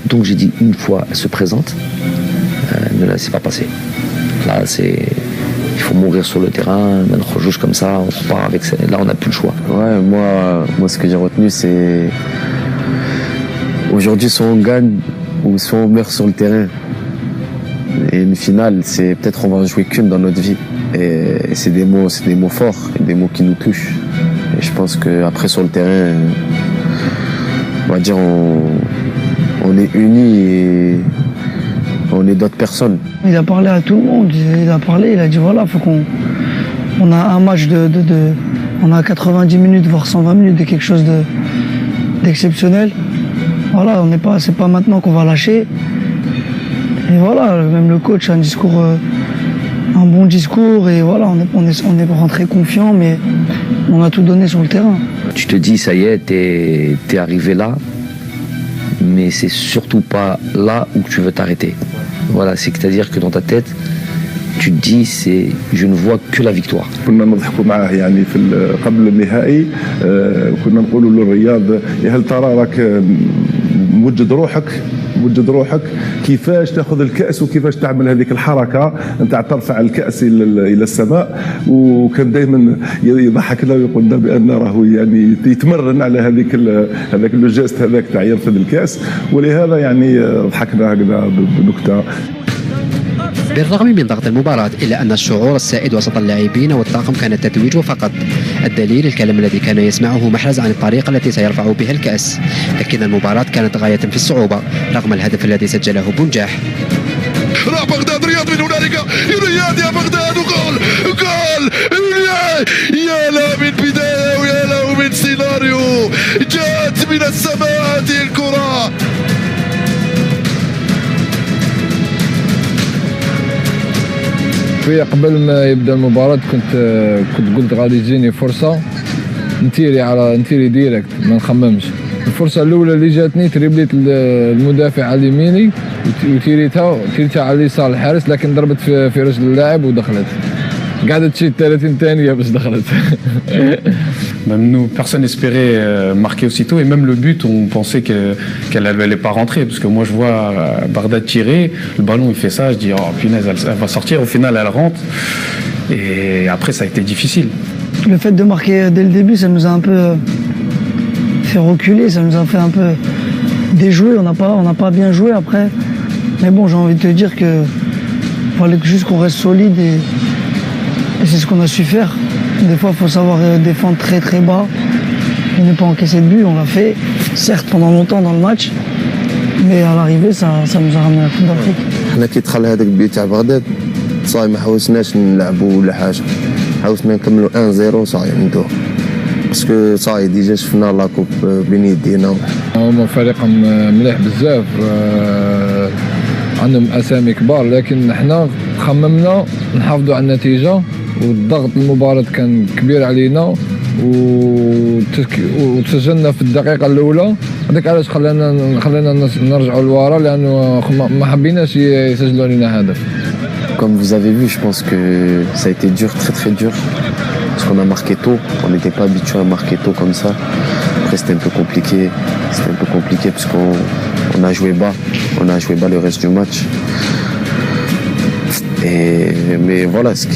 Donc j'ai dit, une fois elle se présente, ne la laissez pas passer. Là, il faut mourir sur le terrain, on joue comme ça, on repart avec ça. Là, on n'a plus le choix. Ouais, moi, ce que j'ai retenu, c'est aujourd'hui, soit on gagne ou soit on meurt sur le terrain. Et une finale, c'est peut-être on va en jouer qu'une dans notre vie. Et c'est des mots forts, des mots qui nous touchent. Et je pense qu'après sur le terrain, on va dire on est unis et on est d'autres personnes. Il a parlé à tout le monde, il a dit voilà, faut qu'on a un match on a 90 minutes voire 120 minutes de quelque chose d'exceptionnel. Voilà, c'est pas maintenant qu'on va lâcher. Et voilà, même le coach a un bon discours et voilà, on est rentré confiant, mais on a tout donné sur le terrain. Tu te dis, ça y est, t'es arrivé là, mais c'est surtout pas là où tu veux t'arrêter. Voilà, c'est-à-dire que dans ta tête, tu te dis, je ne vois que la victoire. كنا نضحكوا معاه يعني قبل النهائي كنا نقولوا للرياض هل ترى راك موجد روحك كيفاش تاخذ الكأس وكيفاش تعمل هذيك الحركة نتاع ترفع الكأس إلى السماء. وكان دائما يضحكنا ويقول لنا بأن راهو يعني يتمرن على هذاك لو جيست هذاك تاع يرفض الكأس. ولهذا يعني ضحكنا هكذا بنكتة. بالرغم من ضغط المباراة إلا أن الشعور السائد وسط اللاعبين والطاقم كان التتويج فقط. الدليل الكلام الذي كان يسمعه محرز عن الطريقة التي سيرفع بها الكأس. لكن المباراة كانت غاية في الصعوبة رغم الهدف الذي سجله بنجاح. راح بغداد رياض من هنالك رياض يا بغداد وجول يا لا من بداية ويا له من سيناريو جاءت من السماء هذه الكرة. شويه قبل ما يبدا المباراه كنت قلت غادي تجيني فرصه نتيري ديريكت ما نخممش. الفرصه الاولى اللي جاتني تريبليت المدافع على يميني وتيريتها على اليسار الحارس، لكن ضربت في رجل اللاعب ودخلت. قعدت شي 30 ثانيه باش دخلت. Même nous, personne n'espérait marquer aussitôt, et même le but, on pensait qu'elle n'allait pas rentrer, parce que moi je vois Bardad tirer, le ballon il fait ça, je dis oh punaise, elle va sortir, au final elle rentre, et après ça a été difficile. Le fait de marquer dès le début, ça nous a un peu fait reculer, ça nous a fait un peu déjouer, on n'a pas bien joué après, mais bon, j'ai envie de te dire que fallait juste qu'on reste solide et c'est ce qu'on a su faire. Des fois, il faut savoir défendre très très bas et ne pas encaisser de but. On l'a fait, certes, pendant longtemps dans le match, mais à l'arrivée, ça nous a ramené à la Coupe d'Afrique. حنا كي دخل هذاك البيت تاع بغداد صاي ما حاولناش نلعبوا ولا حاجه، حاولنا نكملوا 1-0 صاي ندوه باسكو صاي ديجا شفنا لاكوب بين يدينا. هما فريق مليح بزاف، عندهم اسامي كبار، لكن حنا خممنا نحافظوا على النتيجه، والضغط المباراة كان كبير علينا وتسجلنا في الدقيقة الأولى. هذاك علاش خلانا نرجعوا لورا، لأنه ما حبيناش يسجلوا لنا هدف. Comme vous avez vu, je pense que ça a été dur, très très dur, parce qu'on a marqué tôt, on n'était pas habitué à marquer tôt comme ça. Après c'était un peu compliqué parce qu'on a joué bas le reste du match. Mais voilà, ce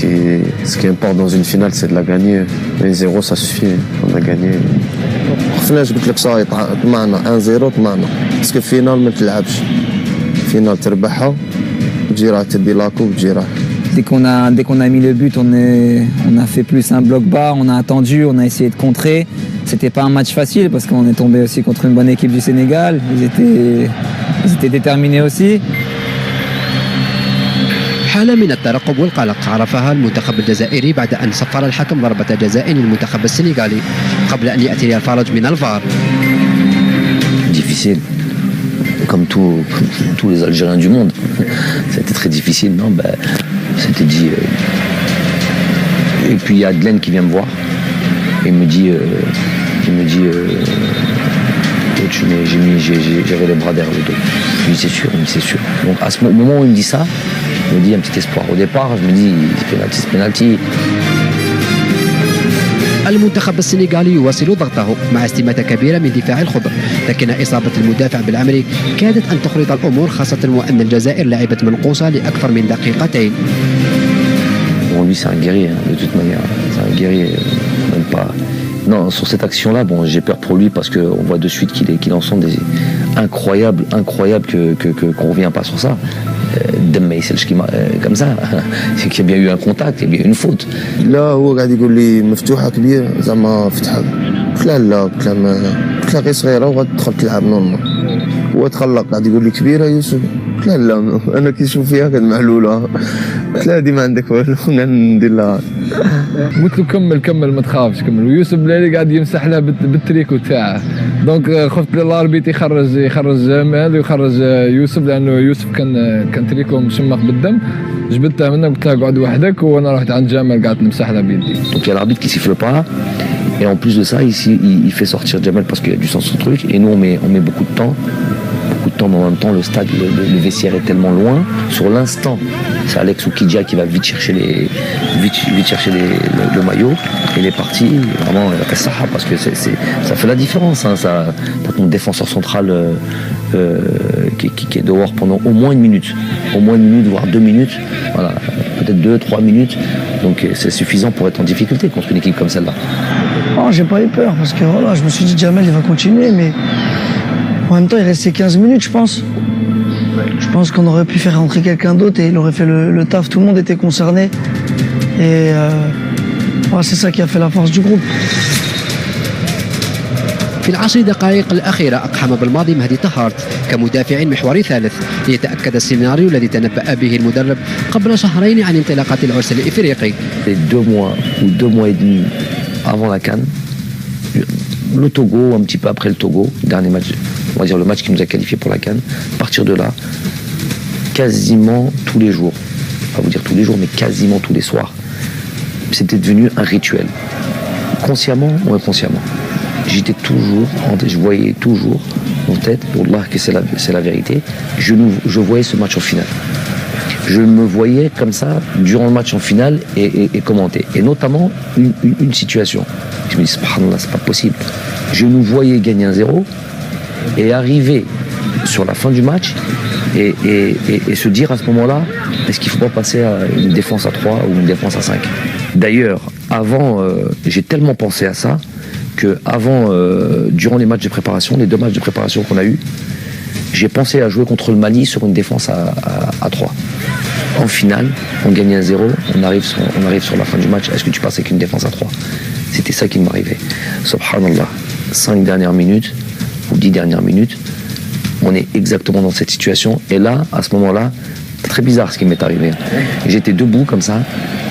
qui importe dans une finale, c'est de la gagner. 1-0, ça suffit, on a gagné. خفناش قلت لك صاي طمعنا 1-0 طمعنا باسكو فينال ما تلعبش فينال تربحها تجي راح تدي لاكو وتجي راح. Dès qu'on a mis le but, on a fait plus un bloc bas, on a attendu, on a essayé de contrer. C'était pas un match facile parce qu'on est tombé aussi contre une bonne équipe du Sénégal. Ils étaient déterminés aussi. حالة من الترقب والقلق عرفها المنتخب الجزائري بعد أن صفر الحكم ضربة جزاء للمنتخب السنغالي قبل أن يأتي الفرج من الفار. Difficile, comme tous les Algériens du monde. C'était très difficile, non, c'était dit. Et puis il y a Glenn qui vient me voir et il me dit coach, mais j'avais les bras derrière le dos. Je lui dis c'est sûr. Donc à ce moment où il me dit ça, je me dis un petit espoir. Au départ, je me dis c'est penalty. المنتخب السنغالي يواصل ضغطه مع استماتة كبيرة من دفاع الخضر، لكن إصابة المدافع بالعمري كادت أن تخرط الأمور، خاصة وأن الجزائر لعبت منقوصة لأكثر من دقيقتين. Bon, lui c'est un guerrier, de toute manière. C'est un guerrier, même pas. Non, sur cette action-là, bon, j'ai peur pour lui parce qu'on voit de suite qu'il en sent des incroyables qu'on revient pas sur ça. Comme ça, c'est qu'il y a bien eu un contact, il y a bien eu une faute. لا هو قاعد يقول لي مفتوحه كبير زعما فتحها. قلت له لا، قلت له غير صغيره وغتدخل تلعب نورمال. هو تخلق قاعد يقول لي كبيره يوسف. قلت له لا، انا كي نشوف فيها كانت معلوله. قلت له هذه ما عندك والو، ندير لها. قلت له كمل ما تخافش كمل. ويوسف بلالي قاعد يمسح له بالتريكو تاعه، دونك خفت الاربيت يخرج جمال ويخرج يوسف، لانه يوسف كان تريكو مشمخ بالدم. جبدته منه قلت له اقعد وحدك، وانا رحت عند جمال قعدت نمسح له بيدي. Donc il y a l'arbitre qui siffle pas. Et en plus de ça, ici, il fait sortir Jamel parce qu'il y a du sens au truc. Et nous, on met beaucoup de temps. Mais en même temps, le stade, le vestiaire est tellement loin. Sur l'instant, c'est Alex Oukidia qui va vite chercher le maillot. Et il est parti, vraiment, parce que ça fait la différence. Hein, t'as ton défenseur central qui est dehors pendant au moins une minute. Au moins une minute, voire 2 minutes. Voilà, peut-être 2-3 minutes. Donc c'est suffisant pour être en difficulté contre une équipe comme celle-là. Non, j'ai pas eu peur parce que voilà, je me suis dit Jamel il va continuer, mais en même temps il restait 15 minutes je pense. Je pense qu'on aurait pu faire rentrer quelqu'un d'autre et il aurait fait le taf, tout le monde était concerné. Et voilà, c'est ça qui a fait la force du groupe. في العشر دقائق الأخيرة أقحم بالماضي مهدي طهارت كمدافع محوري ثالث ليتأكد السيناريو الذي تنبأ به المدرب قبل شهرين عن انطلاقة العرس الإفريقي. 2 mois ou 2 mois et demi avant la CAN, le Togo, un petit peu après le Togo, dernier match, on va dire le match qui nous a qualifiés pour la CAN, à partir de là, quasiment tous les jours, pas vous dire tous les jours, mais quasiment tous les soirs, c'était devenu un rituel. Consciemment ou inconsciemment. J'étais toujours, je voyais toujours en tête, Wallah que c'est la vérité, je voyais ce match en finale. Je me voyais comme ça durant le match en finale et commenter. Et notamment une situation. Je me dis, subhanallah, c'est pas possible. Je nous voyais gagner 1-0 et arriver sur la fin du match et se dire à ce moment-là, est-ce qu'il ne faut pas passer à une défense à 3 ou une défense à 5 ? D'ailleurs, avant, j'ai tellement pensé à ça que durant les matchs de préparation, les 2 matchs de préparation qu'on a eus, j'ai pensé à jouer contre le Mali sur une défense à 3. En finale, on gagne 1-0, on arrive sur la fin du match. Est-ce que tu passes avec une défense à 3 ? C'était ça qui m'arrivait. Subhanallah, 5 dernières minutes ou 10 dernières minutes, on est exactement dans cette situation. Et là, à ce moment-là, c'est très bizarre ce qui m'est arrivé. J'étais debout comme ça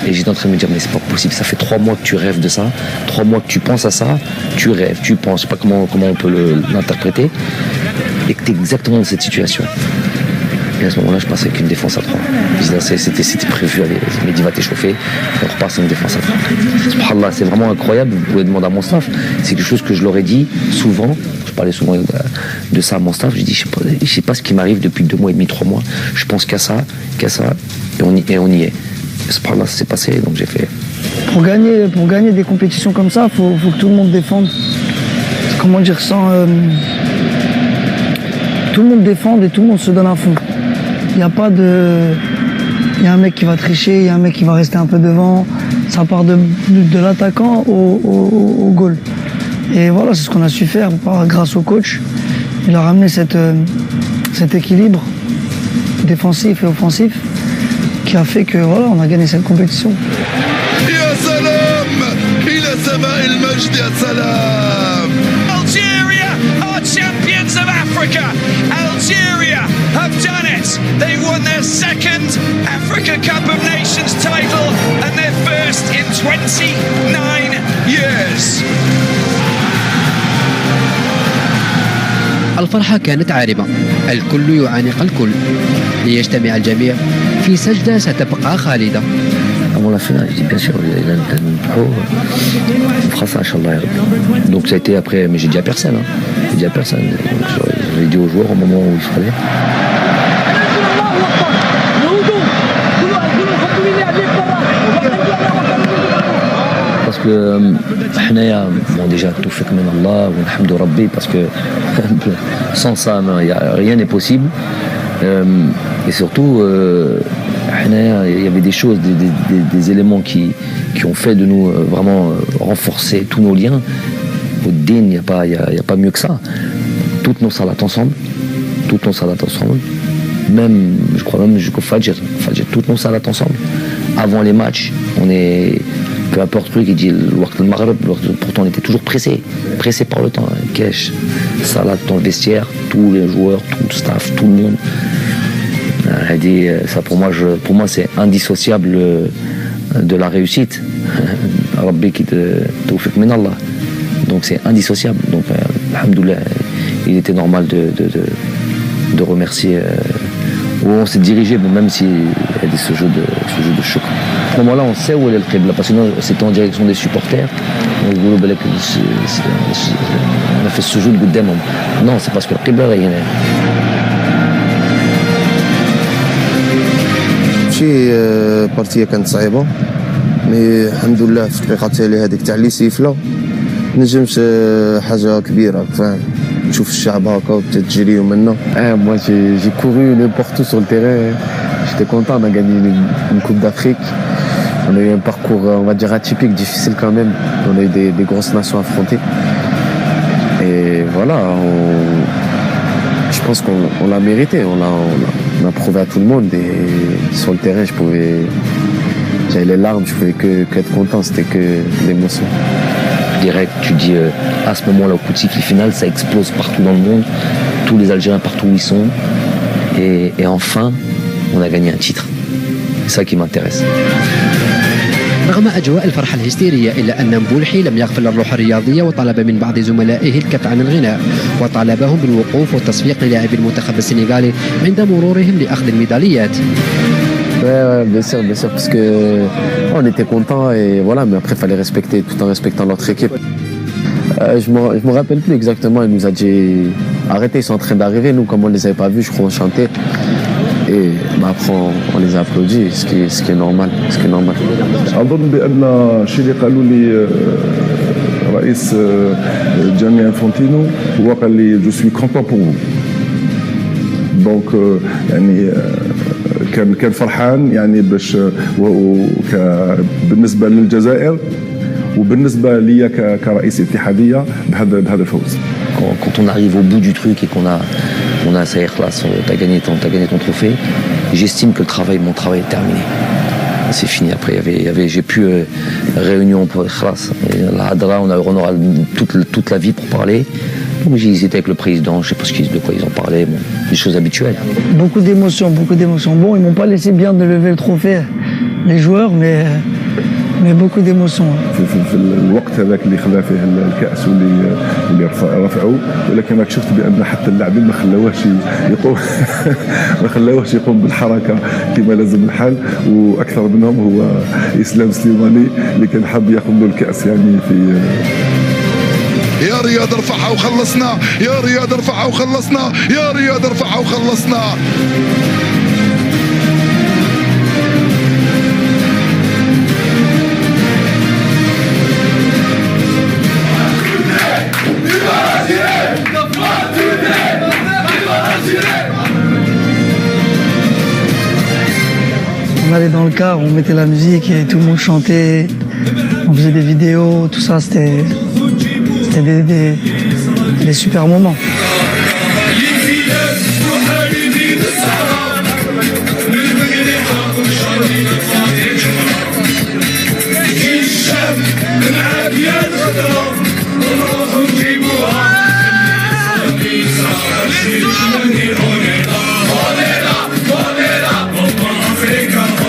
et j'étais en train de me dire mais c'est pas possible, ça fait 3 mois que tu rêves de ça, 3 mois que tu penses à ça, tu rêves, tu penses, je sais pas comment on peut l'interpréter, et que tu es exactement dans cette situation. Et à ce moment-là, je passais avec une défense à 3. C'était prévu, allez, Mehdi va t'échauffer, et on repasse une défense à 3. Subhanallah, c'est vraiment incroyable, vous pouvez demander à mon staff, c'est quelque chose que je leur ai dit souvent, je parlais souvent de ça à mon staff, je dis je sais pas ce qui m'arrive depuis 2 mois et demi, 3 mois, je pense qu'à ça, et on y est. Subhanallah, ça s'est passé, donc j'ai fait. Pour gagner des compétitions comme ça, faut que tout le monde défende. Comment dire, tout le monde défende et tout le monde se donne à fond. Il y a un mec qui va tricher, il y a un mec qui va rester un peu devant. Ça part de l'attaquant au goal. Et voilà, c'est ce qu'on a su faire grâce au coach. Il a ramené cet équilibre défensif et offensif qui a fait que voilà, on a gagné cette compétition. Algeria are champions of Africa. Algeria have done it. They've won their second African Africa Cup of Nations title and their first in 29 years. الفرحة كانت عارمة، الكل يعانق الكل ليجتمع الجميع في سجدة ستبقى خالدة. Avant la finale, je dis bien sûr, on fera ça, Inch'Allah. Donc ça a été après, mais j'ai dit à personne. J'ai dit à personne. Donc, j'ai dit aux joueurs au moment où il fallait. Parce que bon, déjà tout fait comme Allah, alhamdou Rabbi, parce que sans ça, rien n'est possible. Et surtout, il y avait des choses, des éléments qui ont fait de nous vraiment renforcer tous nos liens. Au din, il n'y a pas mieux que ça. Toutes nos salats ensemble. Même, je crois même jusqu'au Fajr, toutes nos salats ensemble. Avant les matchs, on est, peu importe le truc, il dit le Maghreb, pourtant on était toujours pressé par le temps. Kesh, salat dans le vestiaire, tous les joueurs, tout le staff, tout le monde. Ça pour moi c'est indissociable de la réussite. Rabbi qui te tawfiq min Allah. Donc c'est indissociable. Donc alhamdoulilah, il était normal de remercier où on s'est dirigé, même s'il y a ce jeu de choc. À ce moment-là, on sait où est le Qibla, parce que sinon c'était en direction des supporters. On a fait ce jeu de Goudem. Non, c'est parce que le Qibla est شي بارتيه كانت صعيبه مي الحمد لله في الدقيقه التاليه هذيك تاع لي سيفله نجمت حاجه كبيره فاهم نشوف الشعب هكا وتجريو منا. Moi j'ai couru n'importe où sur le terrain. J'étais content, on a gagné une Coupe d'Afrique. On a eu un parcours, on va dire, atypique, difficile quand même. On a eu des grosses nations affrontées. Et voilà, je pense qu'on l'a mérité. On a prouvé à tout le monde. Et sur le terrain, j'avais les larmes, je pouvais qu'être content. C'était que l'émotion. Direct, tu dis à ce moment-là au coup de sifflet final, ça explose partout dans le monde. Tous les Algériens partout où ils sont. Et enfin, on a gagné un titre. C'est ça qui m'intéresse. رغم أجواء الفرحة الهستيرية إلا أن مبولحي لم يغفل الروح الرياضية وطلب من بعض زملائه الكف عن الغناء وطالبهم بالوقوف والتصفيق للاعبي المنتخب السنغالي عند مرورهم لأخذ الميداليات. Ouais, bien sûr, parce que on était contents et voilà, mais après il fallait respecter tout en respectant notre équipe. Je me rappelle plus exactement, il nous a dit arrêtez, ils sont en train d'arriver, nous comme on les avait pas vus, je crois on chantait. Et après on les a applaudis, ce qui est normal. أظن بأن الشيء اللي قالوا لي رئيس جاني انفونتينو هو قال لي جو سوي كونتون بور فو. دونك يعني كان فرحان يعني باش بالنسبه للجزائر وبالنسبه لي كرئيس اتحاديه بهذا الفوز. Quand on arrive au bout du truc et qu'on a ça y est, t'as gagné ton trophée, j'estime que mon travail est terminé. C'est fini. Après, j'ai plus réunion pour khlas. La Hadra, on aura toute la vie pour parler. Donc ils étaient avec le président, je sais pas de quoi ils en parlaient, bon, des choses habituelles. Beaucoup d'émotions. Bon, ils m'ont pas laissé bien de lever le trophée, les joueurs, mais beaucoup d'émotions. في الوقت هذاك اللي خلى فيه الكأس واللي رفعوه، ولكن راك شفت بأن حتى اللاعبين ما خلاوهش يقوم بالحركة كما لازم الحال، وأكثر منهم هو إسلام سليماني اللي كان حاب ياخذ له الكأس يعني في يا رياض ارفعها وخلصنا، يا رياض ارفعها وخلصنا، يا رياض ارفعها وخلصنا. On allait dans le car, on mettait la musique et tout le monde chantait, on faisait des vidéos, tout ça, c'était des super moments. Africa.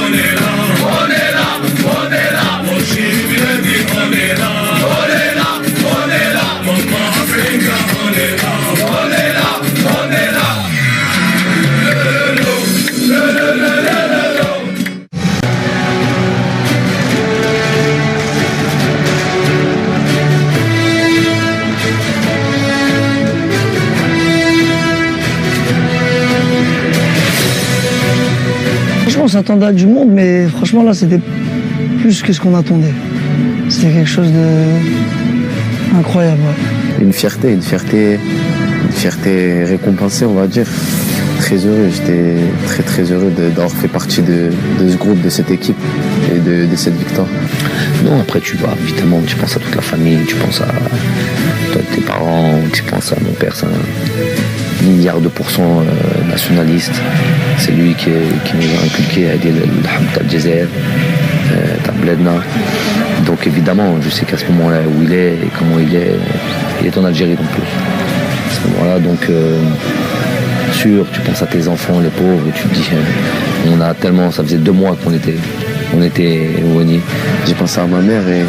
s'attendait à du monde, mais franchement là c'était plus que ce qu'on attendait. C'était quelque chose de incroyable. Ouais. Une fierté récompensée, on va dire. Très heureux, j'étais très heureux d'avoir fait partie de ce groupe, de cette équipe et de cette victoire. Non, après tu vas, évidemment, tu penses à toute la famille, tu penses à toi, tes parents, tu penses à mon père, c'est un milliard de pourcents nationaliste. C'est lui qui nous a inculqué à aider le Hamd al-Jazair, Tabledna. Donc évidemment, je sais qu'à ce moment-là où il est et comment il est en Algérie non plus. À ce moment-là, donc sûr, tu penses à tes enfants, les pauvres, et tu te dis, on a tellement, ça faisait 2 mois qu'on était éloignés. J'ai pensé à ma mère et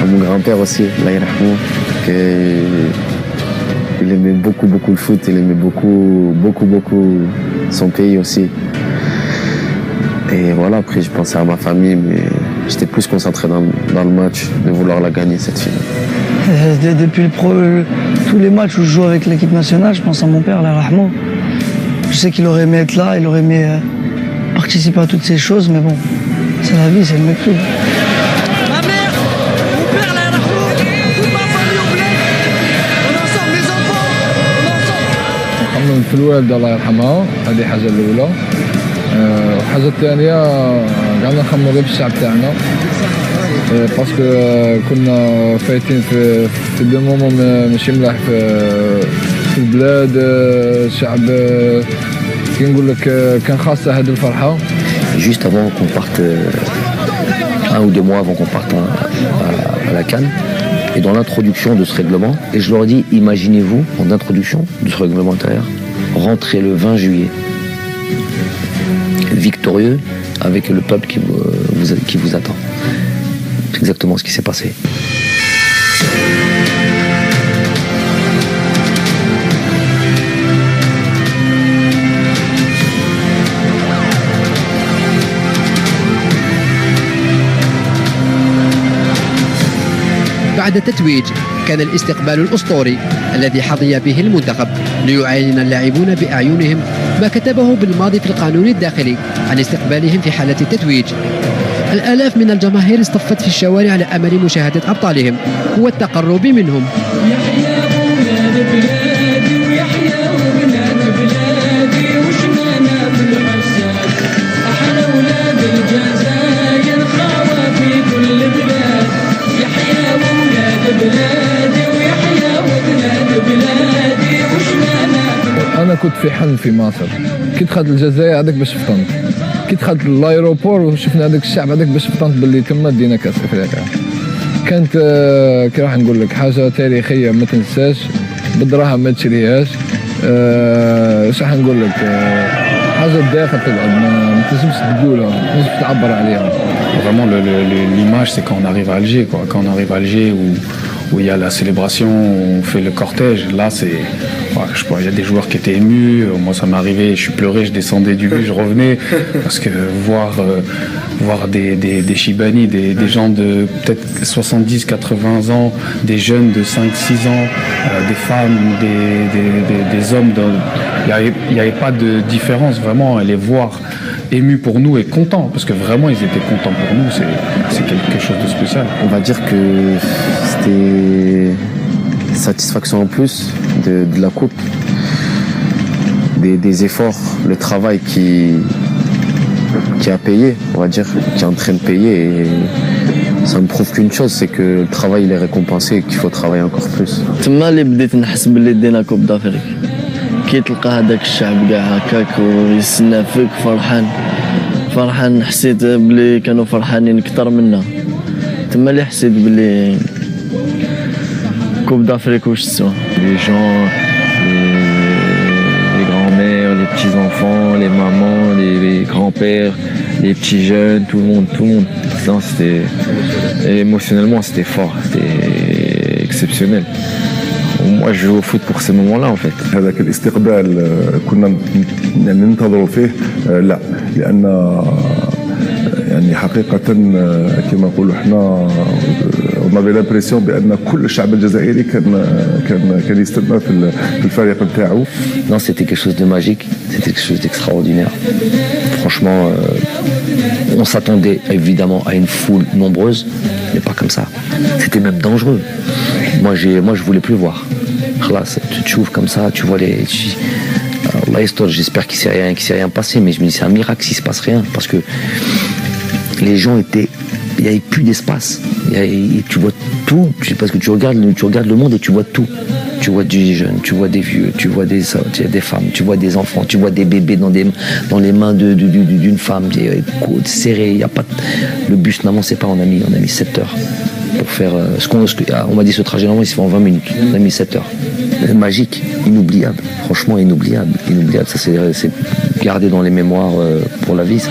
à mon grand-père aussi, Allah yarhamou, il aimait beaucoup le foot, il aimait beaucoup son pays aussi. Et voilà, après je pensais à ma famille, mais j'étais plus concentré dans le match, de vouloir la gagner cette finale. Depuis tous les matchs où je joue avec l'équipe nationale, je pense à mon père, Allah yarhamou. Je sais qu'il aurait aimé être là, il aurait aimé participer à toutes ces choses, mais bon, c'est la vie, c'est le mec. Ma mère, mon père, Allah yarhamou, toute ma famille au bled, on est ensemble, les enfants, on est ensemble. نخمم في الوالدة الله يرحمها، هذه حاجة الأولى. الحاجة الثانية قعدنا نخمموا غير في الشعب تاعنا. باسكو كنا فايتين في دو مومون ماشي ملاح في البلاد. الشعب كي نقول لك كان خاصة هذه الفرحة. Juste avant qu'on parte, 1 ou 2 mois avant qu'on parte à la CAN, et dans l'introduction de ce règlement, et je leur ai dit, imaginez-vous, en introduction de ce règlement intérieur, rentrer le 20 juillet, victorieux, avec le peuple qui vous attend. C'est exactement ce qui s'est passé. بعد التتويج كان الاستقبال الأسطوري الذي حظي به المنتخب ليعاين اللاعبون بأعينهم ما كتبه بالماضي في القانون الداخلي عن استقبالهم في حالة التتويج. الآلاف من الجماهير اصطفت في الشوارع لأمل مشاهدة أبطالهم والتقرب منهم. أنا كنت في حلم في مصر، كي دخلت الجزائر هذاك باش فطنت، كي دخلت لايروبور وشفنا هذاك الشعب هذاك باش فطنت باللي تما دينا كاس افريقيا. كانت كي راح نقول لك حاجه تاريخيه ما تنساش، بالدراهم ما تشريهاش. اش راح نقول لك، حاجه داخل تقعد ما تنجمش تقولها، ما تنجمش تعبر عليها. Vraiment l'image c'est quand on arrive à Alger quoi, quand on arrive à Alger où il y a la célébration, on fait le cortège, là c'est je sais pas, il y a des joueurs qui étaient émus, moi ça m'est arrivé, je suis pleuré, je descendais du bus, je revenais parce que voir des Chibani, des gens de peut-être 70-80 ans, des jeunes de 5-6 ans, des femmes, des hommes, il n'y avait pas de différence vraiment, et les voir émus pour nous et contents, parce que vraiment ils étaient contents pour nous, c'est quelque chose de spécial. On va dire que c'était satisfaction en plus de la coupe, des efforts, le travail qui a payé, on va dire, qui est en train de payer, et ça me prouve qu'une chose, c'est que le travail il est récompensé et qu'il faut travailler encore plus. تما اللي بديت نحس باللي دينا كوب دافريك، كي تلقى هذاك الشعب كاع هكاك ويستنى فيك فرحان، حسيت بلي كانوا فرحانين اكثر منا. تما اللي حسيت بلي كوب دافريك واش تسوى. Les gens, les grands-mères, les petits-enfants, les mamans, les grands-pères, les petits jeunes, tout le monde. Non, émotionnellement c'était fort, c'était exceptionnel. Moi je joue au foot pour ces moments-là en fait. هذاك الاستقبال كنا يعني ننتظروا فيه لا، لأن يعني حقيقة كما نقولوا احنا on avait l'impression بأن كل الشعب الجزائري كان يستنى في الفريق نتاعو. Non, c'était quelque chose de magique, C'était quelque chose d'extraordinaire. Franchement, on s'attendait évidemment à une foule nombreuse, mais pas comme ça. C'était même dangereux. Moi, je voulais plus voir. Tu ouvres comme ça, tu vois les... J'espère qu'il ne s'est rien passé, mais je me dis c'est un miracle s'il ne se passe rien, parce que les gens étaient... Il n'y avait plus d'espace. Tu vois tout, parce que tu regardes le monde et tu vois tout. Tu vois des jeunes, tu vois des vieux, tu vois des femmes, tu vois des enfants, tu vois des bébés dans les mains d'une femme, côtes serrées. Y a pas le bus n'avançait pas, on a mis 7 heures pour faire on m'a dit ce trajet normalement il se fait en 20 minutes. On a mis 7 heures. Magique, inoubliable, franchement inoubliable. Ça c'est gardé dans les mémoires pour la vie, ça.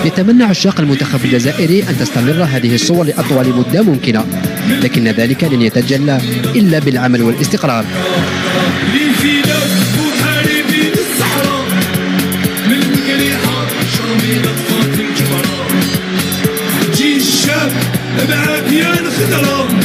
يتمنى عشاق المنتخب الجزائري أن تستمر هذه الصور لأطول مدة ممكنة، لكن ذلك لن يتجلى إلا بالعمل والاستقرار. معاك يا الخضرة